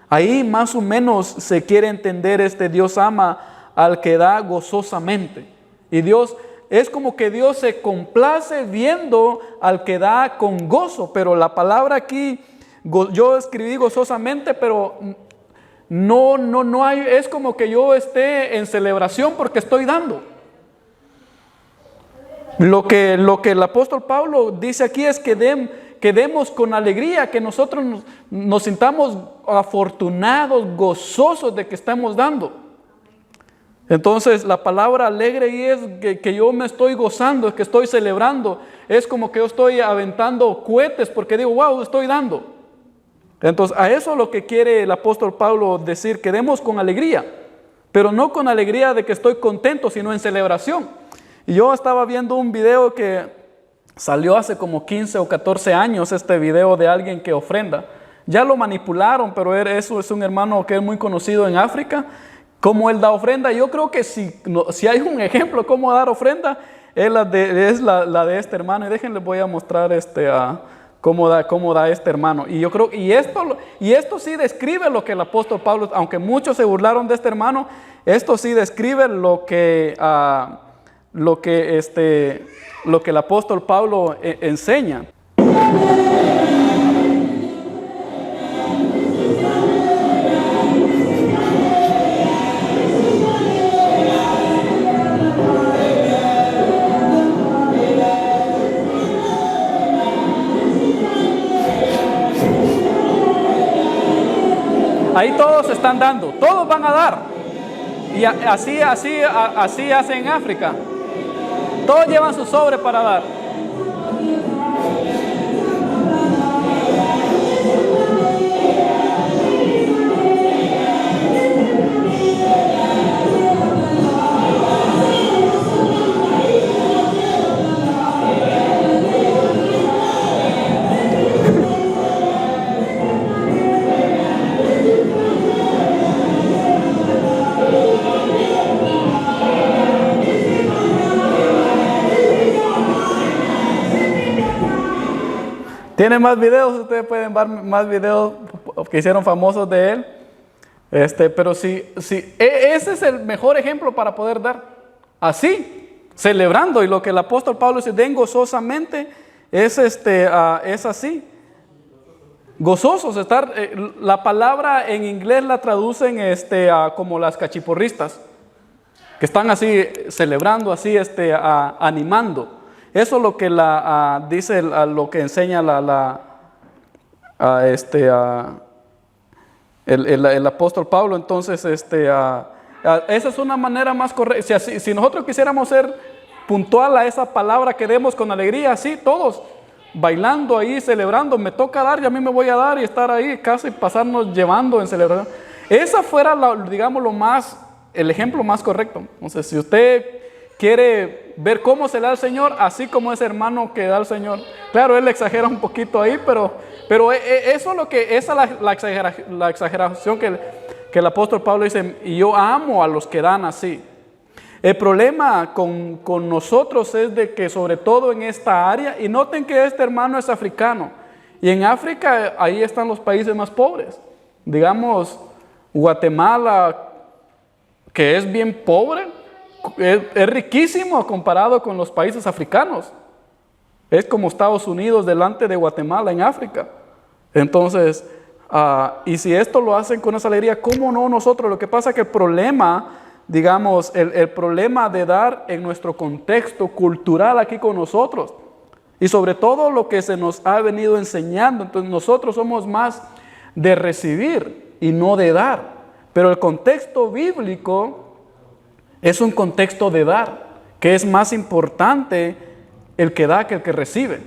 Ahí más o menos se quiere entender Dios ama al que da gozosamente. Y Dios, es como que Dios se complace viendo al que da con gozo, pero la palabra aquí, yo escribí gozosamente, pero no hay, es como que yo esté en celebración porque estoy dando. Lo que el apóstol Pablo dice aquí es que demos con alegría, que nosotros nos sintamos afortunados, gozosos de que estamos dando. Entonces la palabra alegre y es que yo me estoy gozando, es que estoy celebrando, es como que yo estoy aventando cohetes porque digo, wow, estoy dando. Entonces a eso es lo que quiere el apóstol Pablo decir, que demos con alegría, pero no con alegría de que estoy contento, sino en celebración. Y yo estaba viendo un video que salió hace como 15 o 14 años, video de alguien que ofrenda. Ya lo manipularon, pero eso es un hermano que es muy conocido en África, cómo él da ofrenda. Yo creo que si hay un ejemplo de cómo dar ofrenda, es la de este hermano. Y déjenle, voy a mostrar cómo da este hermano. Y yo creo, y esto sí describe lo que el apóstol Pablo, aunque muchos se burlaron de este hermano, esto sí describe lo que el apóstol Pablo enseña. Ahí todos están dando, todos van a dar. Y así hacen en África. Todos llevan su sobre para dar. Tiene más videos, ustedes pueden ver más videos que hicieron famosos de él. Pero sí, ese es el mejor ejemplo para poder dar. Así, celebrando. Y lo que el apóstol Pablo dice, den gozosamente, es así. Gozosos, la palabra en inglés la traducen como las cachiporristas, que están así celebrando, así animando. Eso es lo que dice, lo que enseña el apóstol Pablo. Entonces, esa es una manera más correcta. Si nosotros quisiéramos ser puntual a esa palabra que demos con alegría, así todos bailando ahí, celebrando, me toca dar y a mí me voy a dar y estar ahí casi pasarnos llevando en celebración. Esa fuera, digamos, el ejemplo más correcto. Entonces, si usted quiere ver cómo se le da al Señor, así como ese hermano que da al Señor. Claro, él exagera un poquito ahí, pero eso es lo que, esa es la exageración que el apóstol Pablo dice, y yo amo a los que dan así. El problema con nosotros es de que, sobre todo en esta área, y noten que este hermano es africano, y en África ahí están los países más pobres. Digamos, Guatemala, que es bien pobre, es riquísimo comparado con los países africanos. Es como Estados Unidos delante de Guatemala en África. Entonces, y si esto lo hacen con esa alegría, ¿cómo no nosotros? Lo que pasa es que el problema, digamos, el problema de dar en nuestro contexto cultural aquí con nosotros, y sobre todo lo que se nos ha venido enseñando, entonces nosotros somos más de recibir y no de dar. Pero el contexto bíblico es un contexto de dar, que es más importante el que da que el que recibe.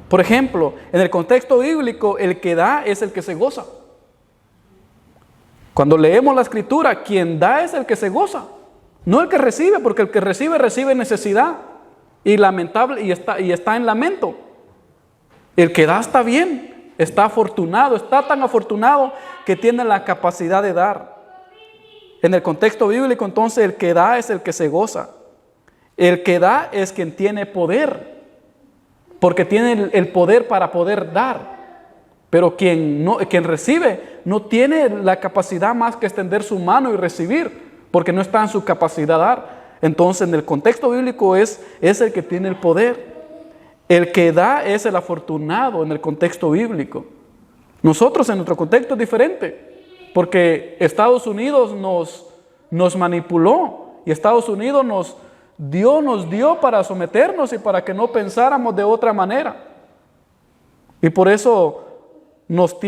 Por ejemplo, en el contexto bíblico, el que da es el que se goza. Cuando leemos la Escritura, quien da es el que se goza, no el que recibe, porque el que recibe necesidad y lamentable y está en lamento. El que da está bien, está afortunado, está tan afortunado que tiene la capacidad de dar. En el contexto bíblico, entonces, el que da es el que se goza. El que da es quien tiene poder, porque tiene el poder para poder dar. Pero quien recibe no tiene la capacidad más que extender su mano y recibir, porque no está en su capacidad dar. Entonces, en el contexto bíblico es el que tiene el poder. El que da es el afortunado en el contexto bíblico. Nosotros en nuestro contexto es diferente, porque Estados Unidos nos manipuló y Estados Unidos nos dio para someternos y para que no pensáramos de otra manera. Y por eso nos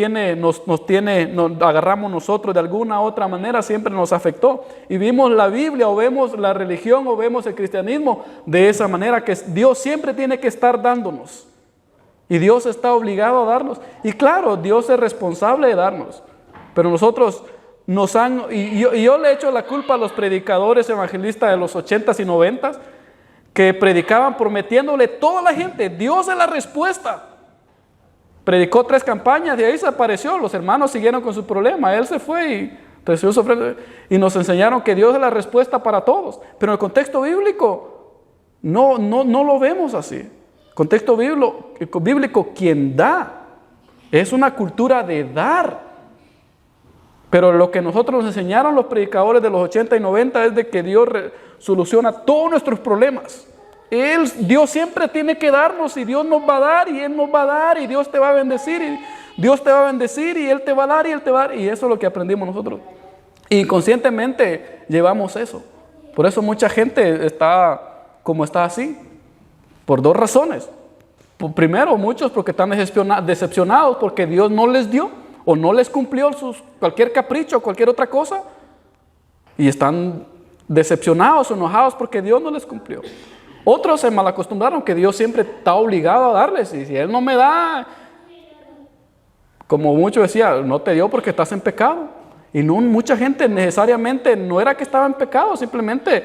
agarramos nosotros de alguna otra manera, siempre nos afectó. Y vimos la Biblia o vemos la religión o vemos el cristianismo de esa manera, que Dios siempre tiene que estar dándonos. Y Dios está obligado a darnos. Y claro, Dios es responsable de darnos. Pero nosotros yo le echo la culpa a los predicadores evangelistas de los 80s y 90s, que predicaban prometiéndole a toda la gente, Dios es la respuesta. Predicó 3 campañas y ahí se apareció. Los hermanos siguieron con su problema. Él se fue y nos enseñaron que Dios es la respuesta para todos. Pero en el contexto bíblico no lo vemos así. Contexto bíblico, quien da es una cultura de dar. Pero lo que nosotros nos enseñaron los predicadores de los 80 y 90 es de que Dios soluciona todos nuestros problemas. Dios siempre tiene que darnos, y Dios nos va a dar, y Él nos va a dar, y Dios te va a bendecir, y Dios te va a bendecir, y Él te va a dar, y Él te va a dar. Y eso es lo que aprendimos nosotros. Inconscientemente llevamos eso. Por eso mucha gente está como está así, por 2 razones. Primero, muchos porque están decepcionados porque Dios no les dio o no les cumplió cualquier capricho o cualquier otra cosa, y están decepcionados o enojados porque Dios no les cumplió. Otros se malacostumbraron que Dios siempre está obligado a darles, y si Él no me da, como muchos decían, no te dio porque estás en pecado. Y no, mucha gente necesariamente no era que estaba en pecado, simplemente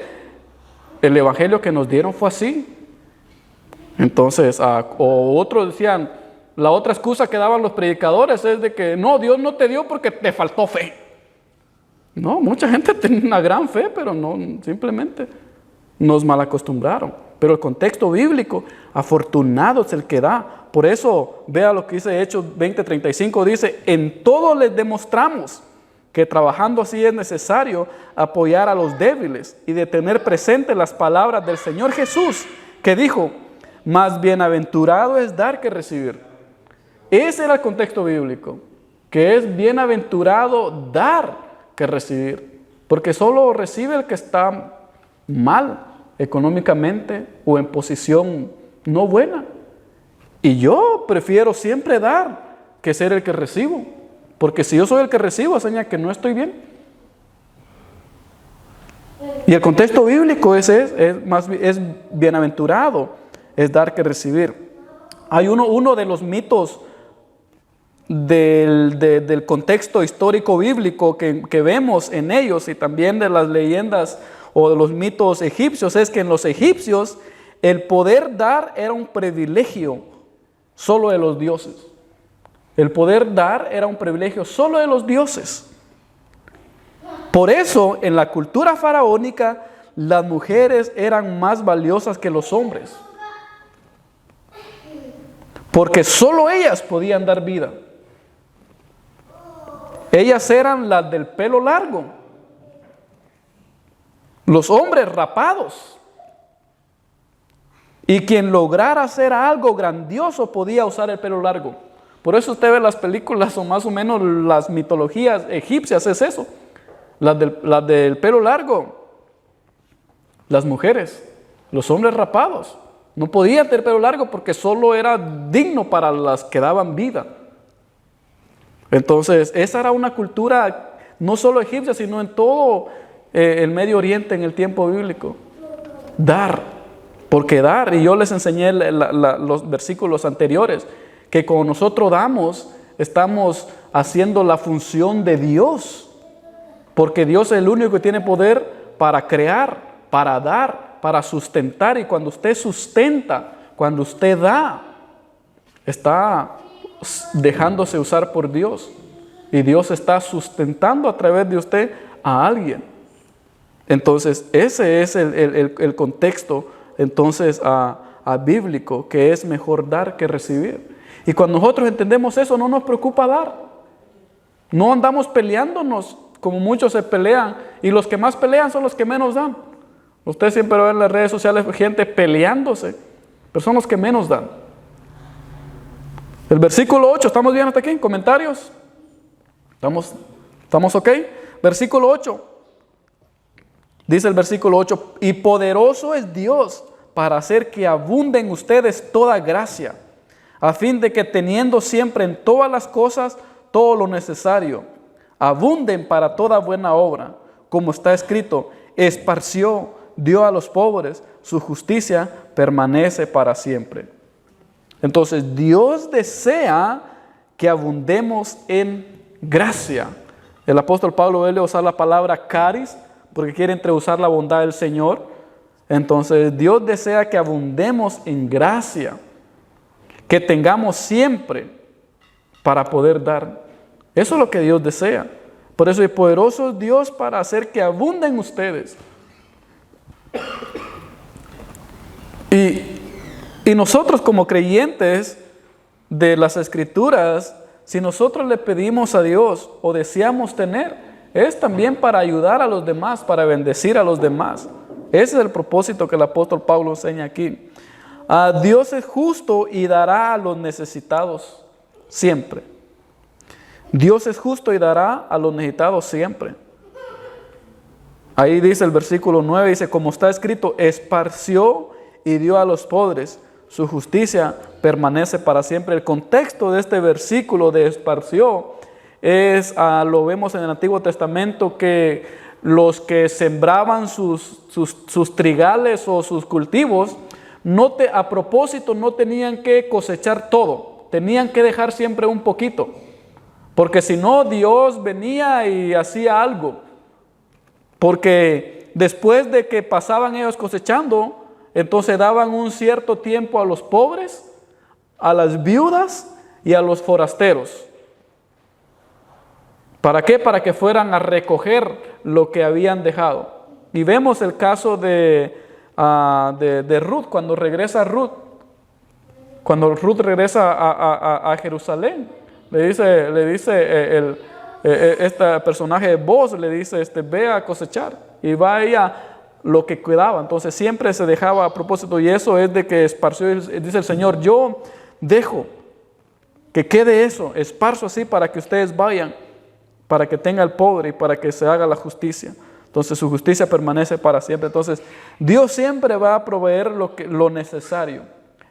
el evangelio que nos dieron fue así. Entonces, o otros decían, la otra excusa que daban los predicadores es de que no, Dios no te dio porque te faltó fe. No, mucha gente tiene una gran fe, pero no, simplemente nos malacostumbraron. Pero el contexto bíblico, afortunado es el que da. Por eso, vea lo que dice Hechos 20:35, dice, en todo les demostramos que trabajando así es necesario apoyar a los débiles y de tener presente las palabras del Señor Jesús, que dijo, más bienaventurado es dar que recibir. Ese era el contexto bíblico, que es bienaventurado dar que recibir, porque solo recibe el que está mal económicamente o en posición no buena. Y yo prefiero siempre dar que ser el que recibo, porque si yo soy el que recibo, enseña que no estoy bien. Y el contexto bíblico es bienaventurado, es dar que recibir. Hay uno de los mitos del contexto histórico bíblico que vemos en ellos, y también de las leyendas o de los mitos egipcios, es que en los egipcios el poder dar era un privilegio solo de los dioses. El poder dar era un privilegio solo de los dioses. Por eso, en la cultura faraónica, las mujeres eran más valiosas que los hombres, porque solo ellas podían dar vida. Ellas eran las del pelo largo, los hombres rapados. Y quien lograra hacer algo grandioso podía usar el pelo largo. Por eso usted ve las películas o más o menos las mitologías egipcias, es eso. Las del pelo largo, las mujeres, los hombres rapados. No podían tener pelo largo porque solo era digno para las que daban vida. Entonces, esa era una cultura no solo egipcia, sino en todo el Medio Oriente en el tiempo bíblico. Dar, porque dar, y yo les enseñé los versículos anteriores, que cuando nosotros damos, estamos haciendo la función de Dios, porque Dios es el único que tiene poder para crear, para dar, para sustentar, y cuando usted sustenta, cuando usted da, está dejándose usar por Dios, y Dios está sustentando a través de usted a alguien. Entonces, ese es el contexto entonces a bíblico, que es mejor dar que recibir. Y cuando nosotros entendemos eso, no nos preocupa dar. No andamos peleándonos como muchos se pelean, y los que más pelean son los que menos dan. Usted siempre ve en las redes sociales gente peleándose, pero son los que menos dan. El versículo 8, ¿estamos bien hasta aquí? ¿Comentarios? ¿Estamos ok? Versículo 8. Dice el versículo 8, y poderoso es Dios para hacer que abunde en ustedes toda gracia, a fin de que teniendo siempre en todas las cosas todo lo necesario, abunden para toda buena obra, como está escrito, esparció, dio a los pobres, su justicia permanece para siempre. Entonces Dios desea que abundemos en gracia. El apóstol Pablo vuelve a usar la palabra caris, porque quiere entreusar la bondad del Señor. Entonces Dios desea que abundemos en gracia, que tengamos siempre para poder dar. Eso es lo que Dios desea. Por eso es poderoso Dios para hacer que abunden ustedes. Y nosotros como creyentes de las Escrituras, si nosotros le pedimos a Dios o deseamos tener, es también para ayudar a los demás, para bendecir a los demás. Ese es el propósito que el apóstol Pablo enseña aquí. Dios es justo y dará a los necesitados siempre. Dios es justo y dará a los necesitados siempre. Ahí dice el versículo 9, dice, como está escrito, esparció y dio a los pobres, su justicia permanece para siempre. El contexto de este versículo de esparció es, lo vemos en el Antiguo Testamento, que los que sembraban sus trigales o sus cultivos, a propósito no tenían que cosechar todo, tenían que dejar siempre un poquito, porque si no Dios venía y hacía algo, porque después de que pasaban ellos cosechando, entonces daban un cierto tiempo a los pobres, a las viudas y a los forasteros. ¿Para qué? Para que fueran a recoger lo que habían dejado. Y vemos el caso de Ruth, cuando Ruth regresa a Jerusalén, le dice este personaje de Boaz, le dice, ve a cosechar, y va ella lo que quedaba. Entonces siempre se dejaba a propósito, y eso es de que esparció, dice el Señor, yo dejo que quede eso, esparzo así para que ustedes vayan, para que tenga el pobre y para que se haga la justicia. Entonces su justicia permanece para siempre. Entonces Dios siempre va a proveer lo necesario.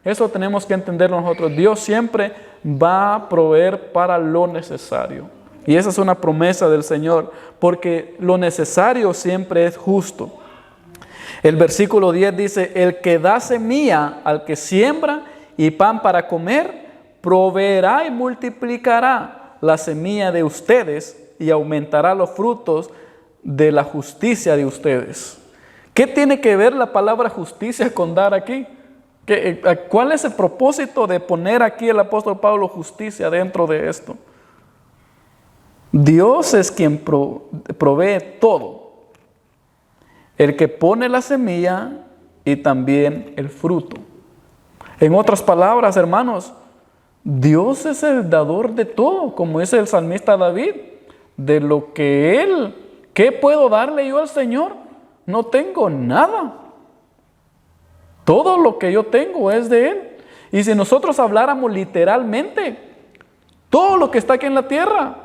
Eso tenemos que entenderlo nosotros. Dios siempre va a proveer para lo necesario. Y esa es una promesa del Señor, porque lo necesario siempre es justo. El versículo 10 dice, el que da semilla al que siembra y pan para comer, proveerá y multiplicará la semilla de ustedes y aumentará los frutos de la justicia de ustedes. ¿Qué tiene que ver la palabra justicia con dar aquí? ¿Cuál es el propósito de poner aquí el apóstol Pablo justicia dentro de esto? Dios es quien provee todo. El que pone la semilla y también el fruto. En otras palabras, hermanos, Dios es el dador de todo, como dice el salmista David, de lo que Él, ¿qué puedo darle yo al Señor? No tengo nada. Todo lo que yo tengo es de Él. Y si nosotros habláramos literalmente, todo lo que está aquí en la tierra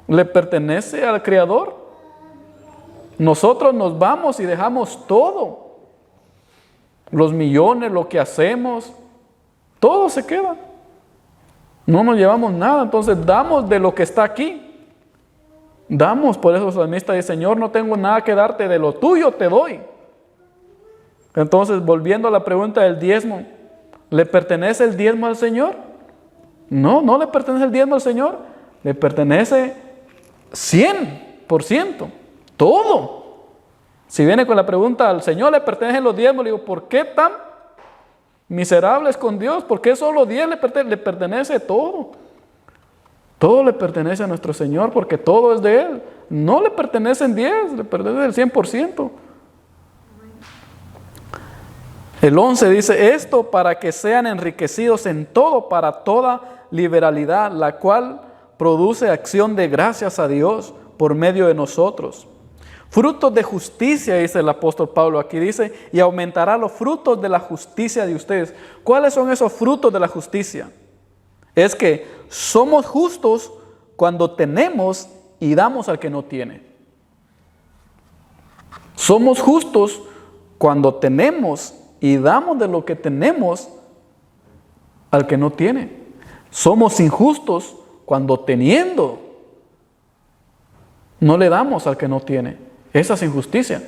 le pertenece al Creador. Nosotros nos vamos y dejamos todo. Los millones, lo que hacemos, todo se queda. No nos llevamos nada, entonces damos de lo que está aquí. Damos, por eso el salmista dice, Señor, no tengo nada que darte, de lo tuyo te doy. Entonces, volviendo a la pregunta del diezmo, ¿le pertenece el diezmo al Señor? No, no le pertenece el diezmo al Señor, le pertenece 100%, todo. Si viene con la pregunta, ¿al Señor le pertenecen los diezmos? Le digo, ¿por qué tan miserables con Dios? ¿Por qué solo 10 le pertenece todo? Todo le pertenece a nuestro Señor porque todo es de Él. no le pertenecen 10, le pertenece el 100%. El 11 dice, esto para que sean enriquecidos en todo, para toda liberalidad, la cual produce acción de gracias a Dios por medio de nosotros. Frutos de justicia, dice el apóstol Pablo aquí, dice, y aumentará los frutos de la justicia de ustedes. ¿Cuáles son esos frutos de la justicia? Es que somos justos cuando tenemos y damos al que no tiene. Somos justos cuando tenemos y damos de lo que tenemos al que no tiene. Somos injustos cuando teniendo no le damos al que no tiene. Esa es injusticia.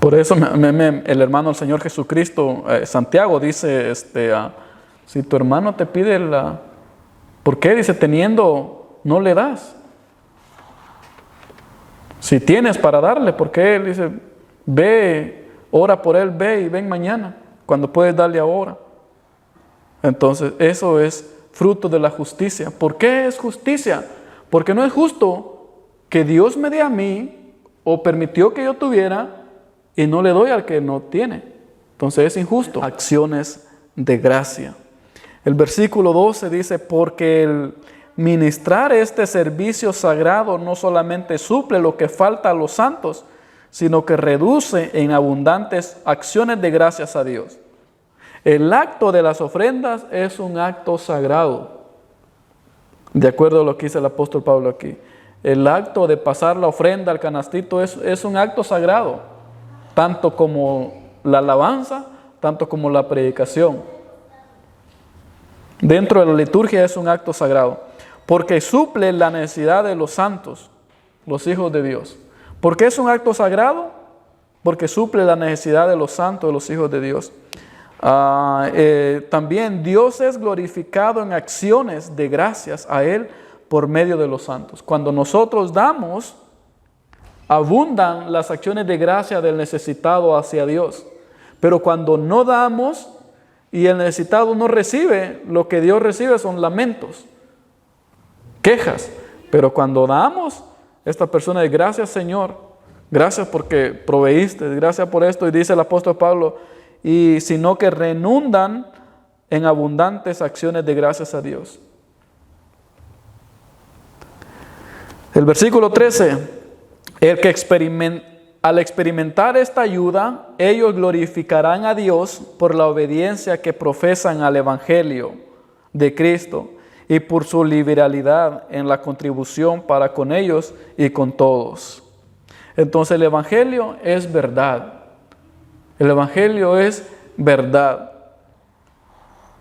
Por eso el hermano del Señor Jesucristo, Santiago, dice, si tu hermano te pide ¿por qué? Dice, teniendo no le das. Si tienes para darle, ¿por qué? Él dice, ve, ora por él, ve y ven mañana, cuando puedes darle ahora. Entonces, eso es fruto de la justicia. ¿Por qué es justicia? Porque no es justo que Dios me dé a mí o permitió que yo tuviera y no le doy al que no tiene. Entonces es injusto. Acciones de gracia. El versículo 12 dice, porque el ministrar este servicio sagrado no solamente suple lo que falta a los santos, sino que reduce en abundantes acciones de gracias a Dios. El acto de las ofrendas es un acto sagrado, de acuerdo a lo que dice el apóstol Pablo aquí. El acto de pasar la ofrenda al canastito es un acto sagrado, tanto como la alabanza, tanto como la predicación. Dentro de la liturgia es un acto sagrado, porque suple la necesidad de los santos, los hijos de Dios. ¿Por qué es un acto sagrado? Porque suple la necesidad de los santos, de los hijos de Dios. También Dios es glorificado en acciones de gracias a Él por medio de los santos. Cuando nosotros damos, abundan las acciones de gracia del necesitado hacia Dios. Pero cuando no damos y el necesitado no recibe, lo que Dios recibe son lamentos, quejas. Pero cuando damos, esta persona dice, gracias Señor, gracias porque proveíste, gracias por esto. Y dice el apóstol Pablo, y sino que redundan en abundantes acciones de gracias a Dios. El versículo 13, al experimentar esta ayuda, ellos glorificarán a Dios por la obediencia que profesan al Evangelio de Cristo y por su liberalidad en la contribución para con ellos y con todos. Entonces el Evangelio es verdad. El Evangelio es verdad.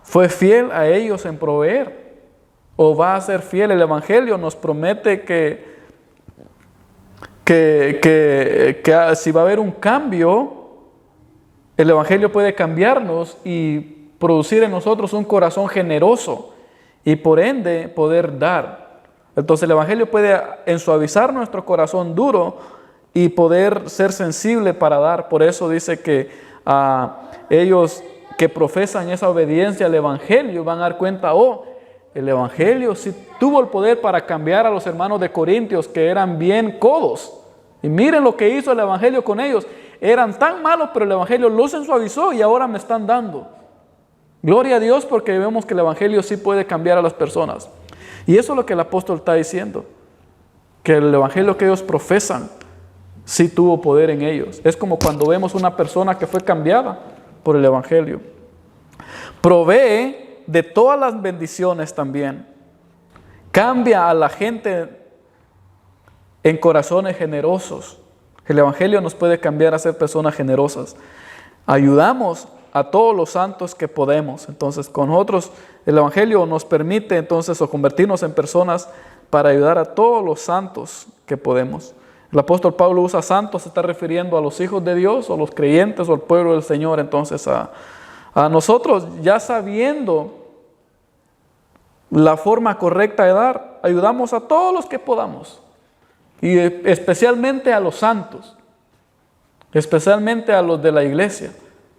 Fue fiel a ellos en proveer, o va a ser fiel. El Evangelio nos promete que si va a haber un cambio, el Evangelio puede cambiarnos y producir en nosotros un corazón generoso y por ende poder dar. Entonces el Evangelio puede ensuavizar nuestro corazón duro y poder ser sensible para dar. Por eso dice que ellos que profesan esa obediencia al Evangelio van a dar cuenta, el Evangelio sí tuvo el poder para cambiar a los hermanos de Corintios que eran bien codos. Y miren lo que hizo el Evangelio con ellos. Eran tan malos, pero el Evangelio los ensuavizó y ahora me están dando. Gloria a Dios, porque vemos que el Evangelio sí puede cambiar a las personas. Y eso es lo que el apóstol está diciendo, que el Evangelio que ellos profesan sí tuvo poder en ellos. Es como cuando vemos una persona que fue cambiada por el Evangelio. Provee de todas las bendiciones también. Cambia a la gente en corazones generosos. El Evangelio nos puede cambiar a ser personas generosas. Ayudamos a todos los santos que podemos. Entonces, con nosotros el Evangelio nos permite entonces convertirnos en personas para ayudar a todos los santos que podemos. El apóstol Pablo usa santos, se está refiriendo a los hijos de Dios, o los creyentes, o al pueblo del Señor. Entonces, a nosotros, ya sabiendo la forma correcta de dar, ayudamos a todos los que podamos. Y especialmente a los santos, especialmente a los de la iglesia,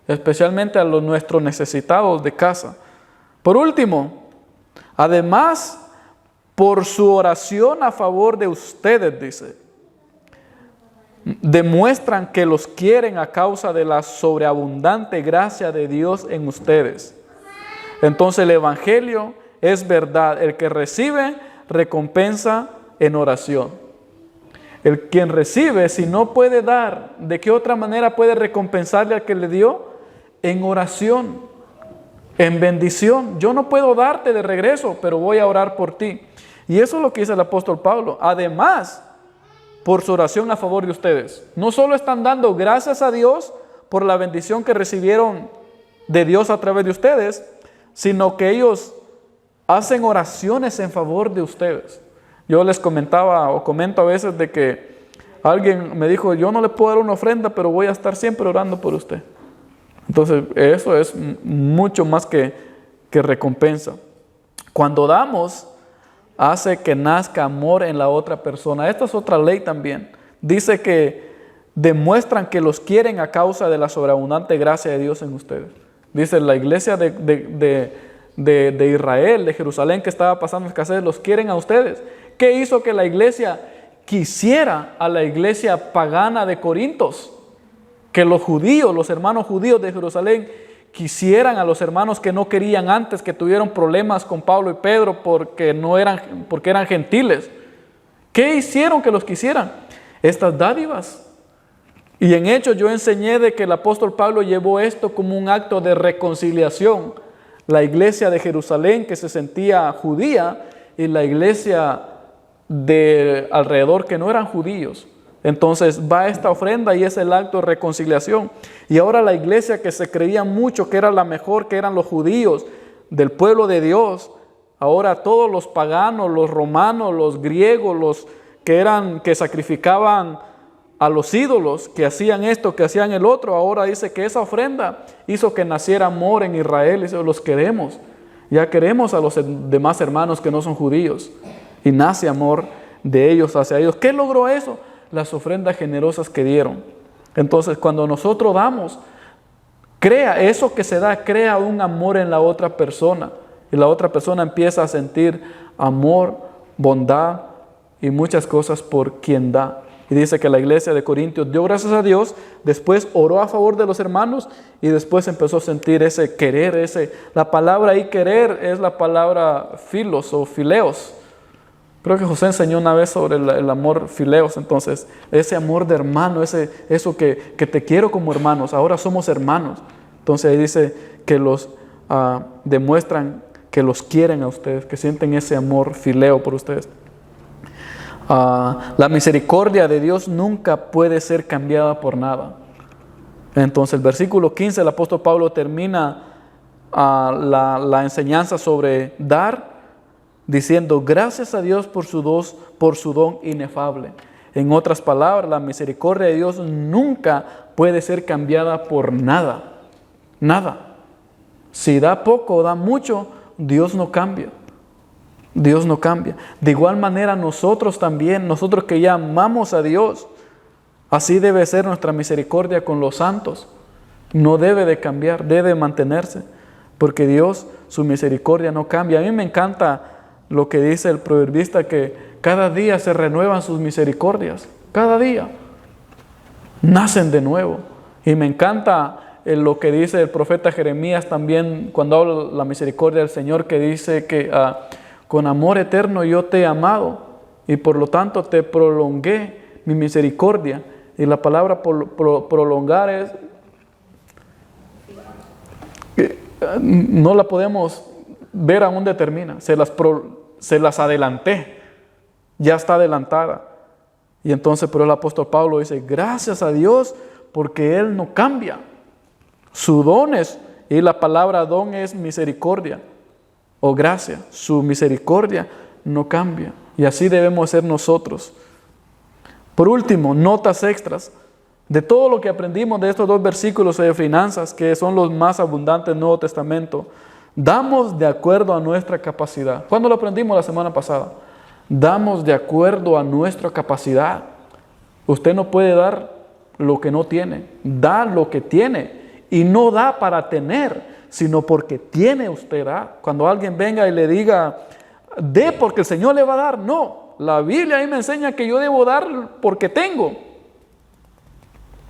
especialmente a los nuestros necesitados de casa. Por último, además, por su oración a favor de ustedes, dice, demuestran que los quieren a causa de la sobreabundante gracia de Dios en ustedes. Entonces el Evangelio es verdad. El que recibe, recompensa en oración. El quien recibe, si no puede dar, ¿de qué otra manera puede recompensarle al que le dio? En oración, en bendición. Yo no puedo darte de regreso, pero voy a orar por ti. Y eso es lo que dice el apóstol Pablo. Además, por su oración a favor de ustedes. No solo están dando gracias a Dios por la bendición que recibieron de Dios a través de ustedes, sino que ellos hacen oraciones en favor de ustedes. Yo les comentaba o comento a veces de que alguien me dijo, yo no le puedo dar una ofrenda, pero voy a estar siempre orando por usted. Entonces, eso es mucho más que recompensa. Cuando damos, hace que nazca amor en la otra persona. Esta es otra ley también. Dice que demuestran que los quieren a causa de la sobreabundante gracia de Dios en ustedes. Dice la iglesia de Israel, de Jerusalén, que estaba pasando escasez, los quieren a ustedes. ¿Qué hizo que la iglesia quisiera a la iglesia pagana de Corintos? Que los judíos, los hermanos judíos de Jerusalén, quisieran a los hermanos que no querían antes, que tuvieron problemas con Pablo y Pedro porque eran gentiles. ¿Qué hicieron que los quisieran? Estas dádivas. Y en Hechos yo enseñé de que el apóstol Pablo llevó esto como un acto de reconciliación. La iglesia de Jerusalén, que se sentía judía, y la iglesia de alrededor que no eran judíos. Entonces va esta ofrenda y es el acto de reconciliación. Y ahora la iglesia que se creía mucho que era la mejor, que eran los judíos del pueblo de Dios, ahora todos los paganos, los romanos, los griegos, los que sacrificaban a los ídolos, que hacían esto, que hacían el otro, ahora dice que esa ofrenda hizo que naciera amor en Israel. Y los queremos, ya queremos a los demás hermanos que no son judíos, y nace amor de ellos hacia ellos. ¿Qué logró eso? Las ofrendas generosas que dieron. Entonces, cuando nosotros damos, eso que se da, crea un amor en la otra persona, y la otra persona empieza a sentir amor, bondad y muchas cosas por quien da. Y dice que la iglesia de Corintios dio gracias a Dios, después oró a favor de los hermanos y después empezó a sentir ese querer, la palabra ahí querer es la palabra filos o fileos. Creo que José enseñó una vez sobre el amor fileos. Entonces, ese amor de hermano, eso que te quiero como hermanos, ahora somos hermanos. Entonces ahí dice que los demuestran que los quieren a ustedes, que sienten ese amor fileo por ustedes. La misericordia de Dios nunca puede ser cambiada por nada. Entonces el versículo 15, el apóstol Pablo termina la enseñanza sobre dar, diciendo gracias a Dios por su don inefable. En otras palabras, la misericordia de Dios nunca puede ser cambiada por nada. Nada. Si da poco o da mucho, Dios no cambia. Dios no cambia. De igual manera nosotros también, nosotros que ya amamos a Dios, así debe ser nuestra misericordia con los santos. No debe de cambiar, debe mantenerse, porque Dios, su misericordia no cambia. A mí me encanta lo que dice el proverbista, que cada día se renuevan sus misericordias, cada día nacen de nuevo. Y me encanta lo que dice el profeta Jeremías también, cuando habla de la misericordia del Señor, que dice que con amor eterno yo te he amado y por lo tanto te prolongué mi misericordia. Y la palabra prolongar es, no la podemos ver aún determina, se las adelanté, ya está adelantada. Y entonces pero el apóstol Pablo dice, gracias a Dios porque Él no cambia. Su don es, y la palabra don es misericordia o gracia, su misericordia no cambia. Y así debemos ser nosotros. Por último, notas extras. De todo lo que aprendimos de estos dos versículos de finanzas, que son los más abundantes del Nuevo Testamento, damos de acuerdo a nuestra capacidad. ¿Cuándo lo aprendimos? La semana pasada. Damos de acuerdo a nuestra capacidad. Usted no puede dar lo que no tiene. Da lo que tiene. Y no da para tener, sino porque tiene usted. Cuando alguien venga y le diga, dé porque el Señor le va a dar. No, la Biblia ahí me enseña que yo debo dar porque tengo.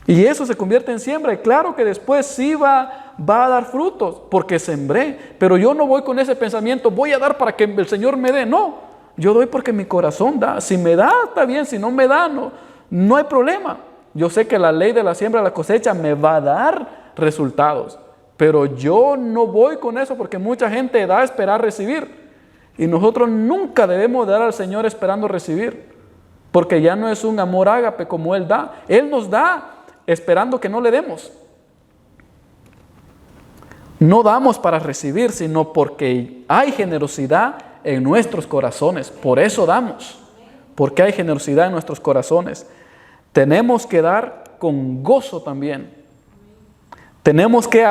Y eso se convierte en siembra. Y claro que después sí va a dar frutos porque sembré. Pero yo no voy con ese pensamiento, voy a dar para que el Señor me dé. No, yo doy porque mi corazón da. Si me da, está bien. Si no me da, no hay problema. Yo sé que la ley de la siembra y la cosecha me va a dar resultados. Pero yo no voy con eso porque mucha gente da a esperar recibir. Y nosotros nunca debemos dar al Señor esperando recibir. Porque ya no es un amor ágape como Él da. Él nos da esperando que no le demos. No damos para recibir, sino porque hay generosidad en nuestros corazones. Por eso damos. Porque hay generosidad en nuestros corazones. Tenemos que dar con gozo también. Tenemos que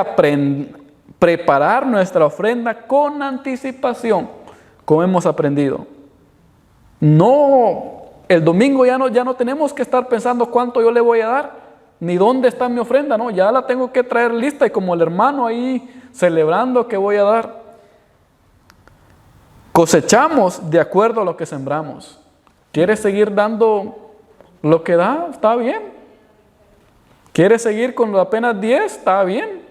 preparar nuestra ofrenda con anticipación, como hemos aprendido. No, el domingo ya no tenemos que estar pensando cuánto yo le voy a dar, ni dónde está mi ofrenda, no, ya la tengo que traer lista y como el hermano ahí celebrando que voy a dar. Cosechamos de acuerdo a lo que sembramos. ¿Quieres seguir dando lo que da? Está bien. ¿Quieres seguir con apenas 10? Está bien.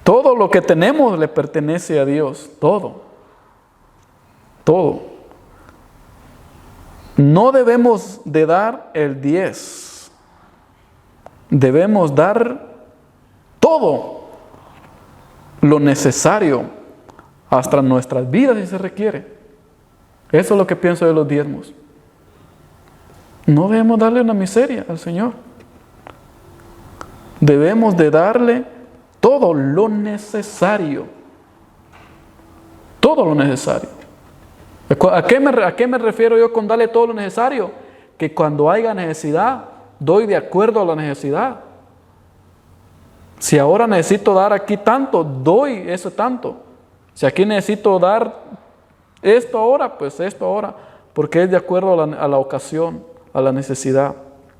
Todo lo que tenemos le pertenece a Dios. Todo. Todo. No debemos de dar el 10. Debemos dar todo lo necesario hasta nuestras vidas si se requiere. Eso es lo que pienso de los diezmos. No debemos darle una miseria al Señor. Debemos de darle todo lo necesario. Todo lo necesario. ¿A qué me refiero yo con darle todo lo necesario? Que cuando haya necesidad, doy de acuerdo a la necesidad. Si ahora necesito dar aquí tanto, doy eso tanto. Si aquí necesito dar esto ahora, pues esto ahora. Porque es de acuerdo a la ocasión, a la necesidad.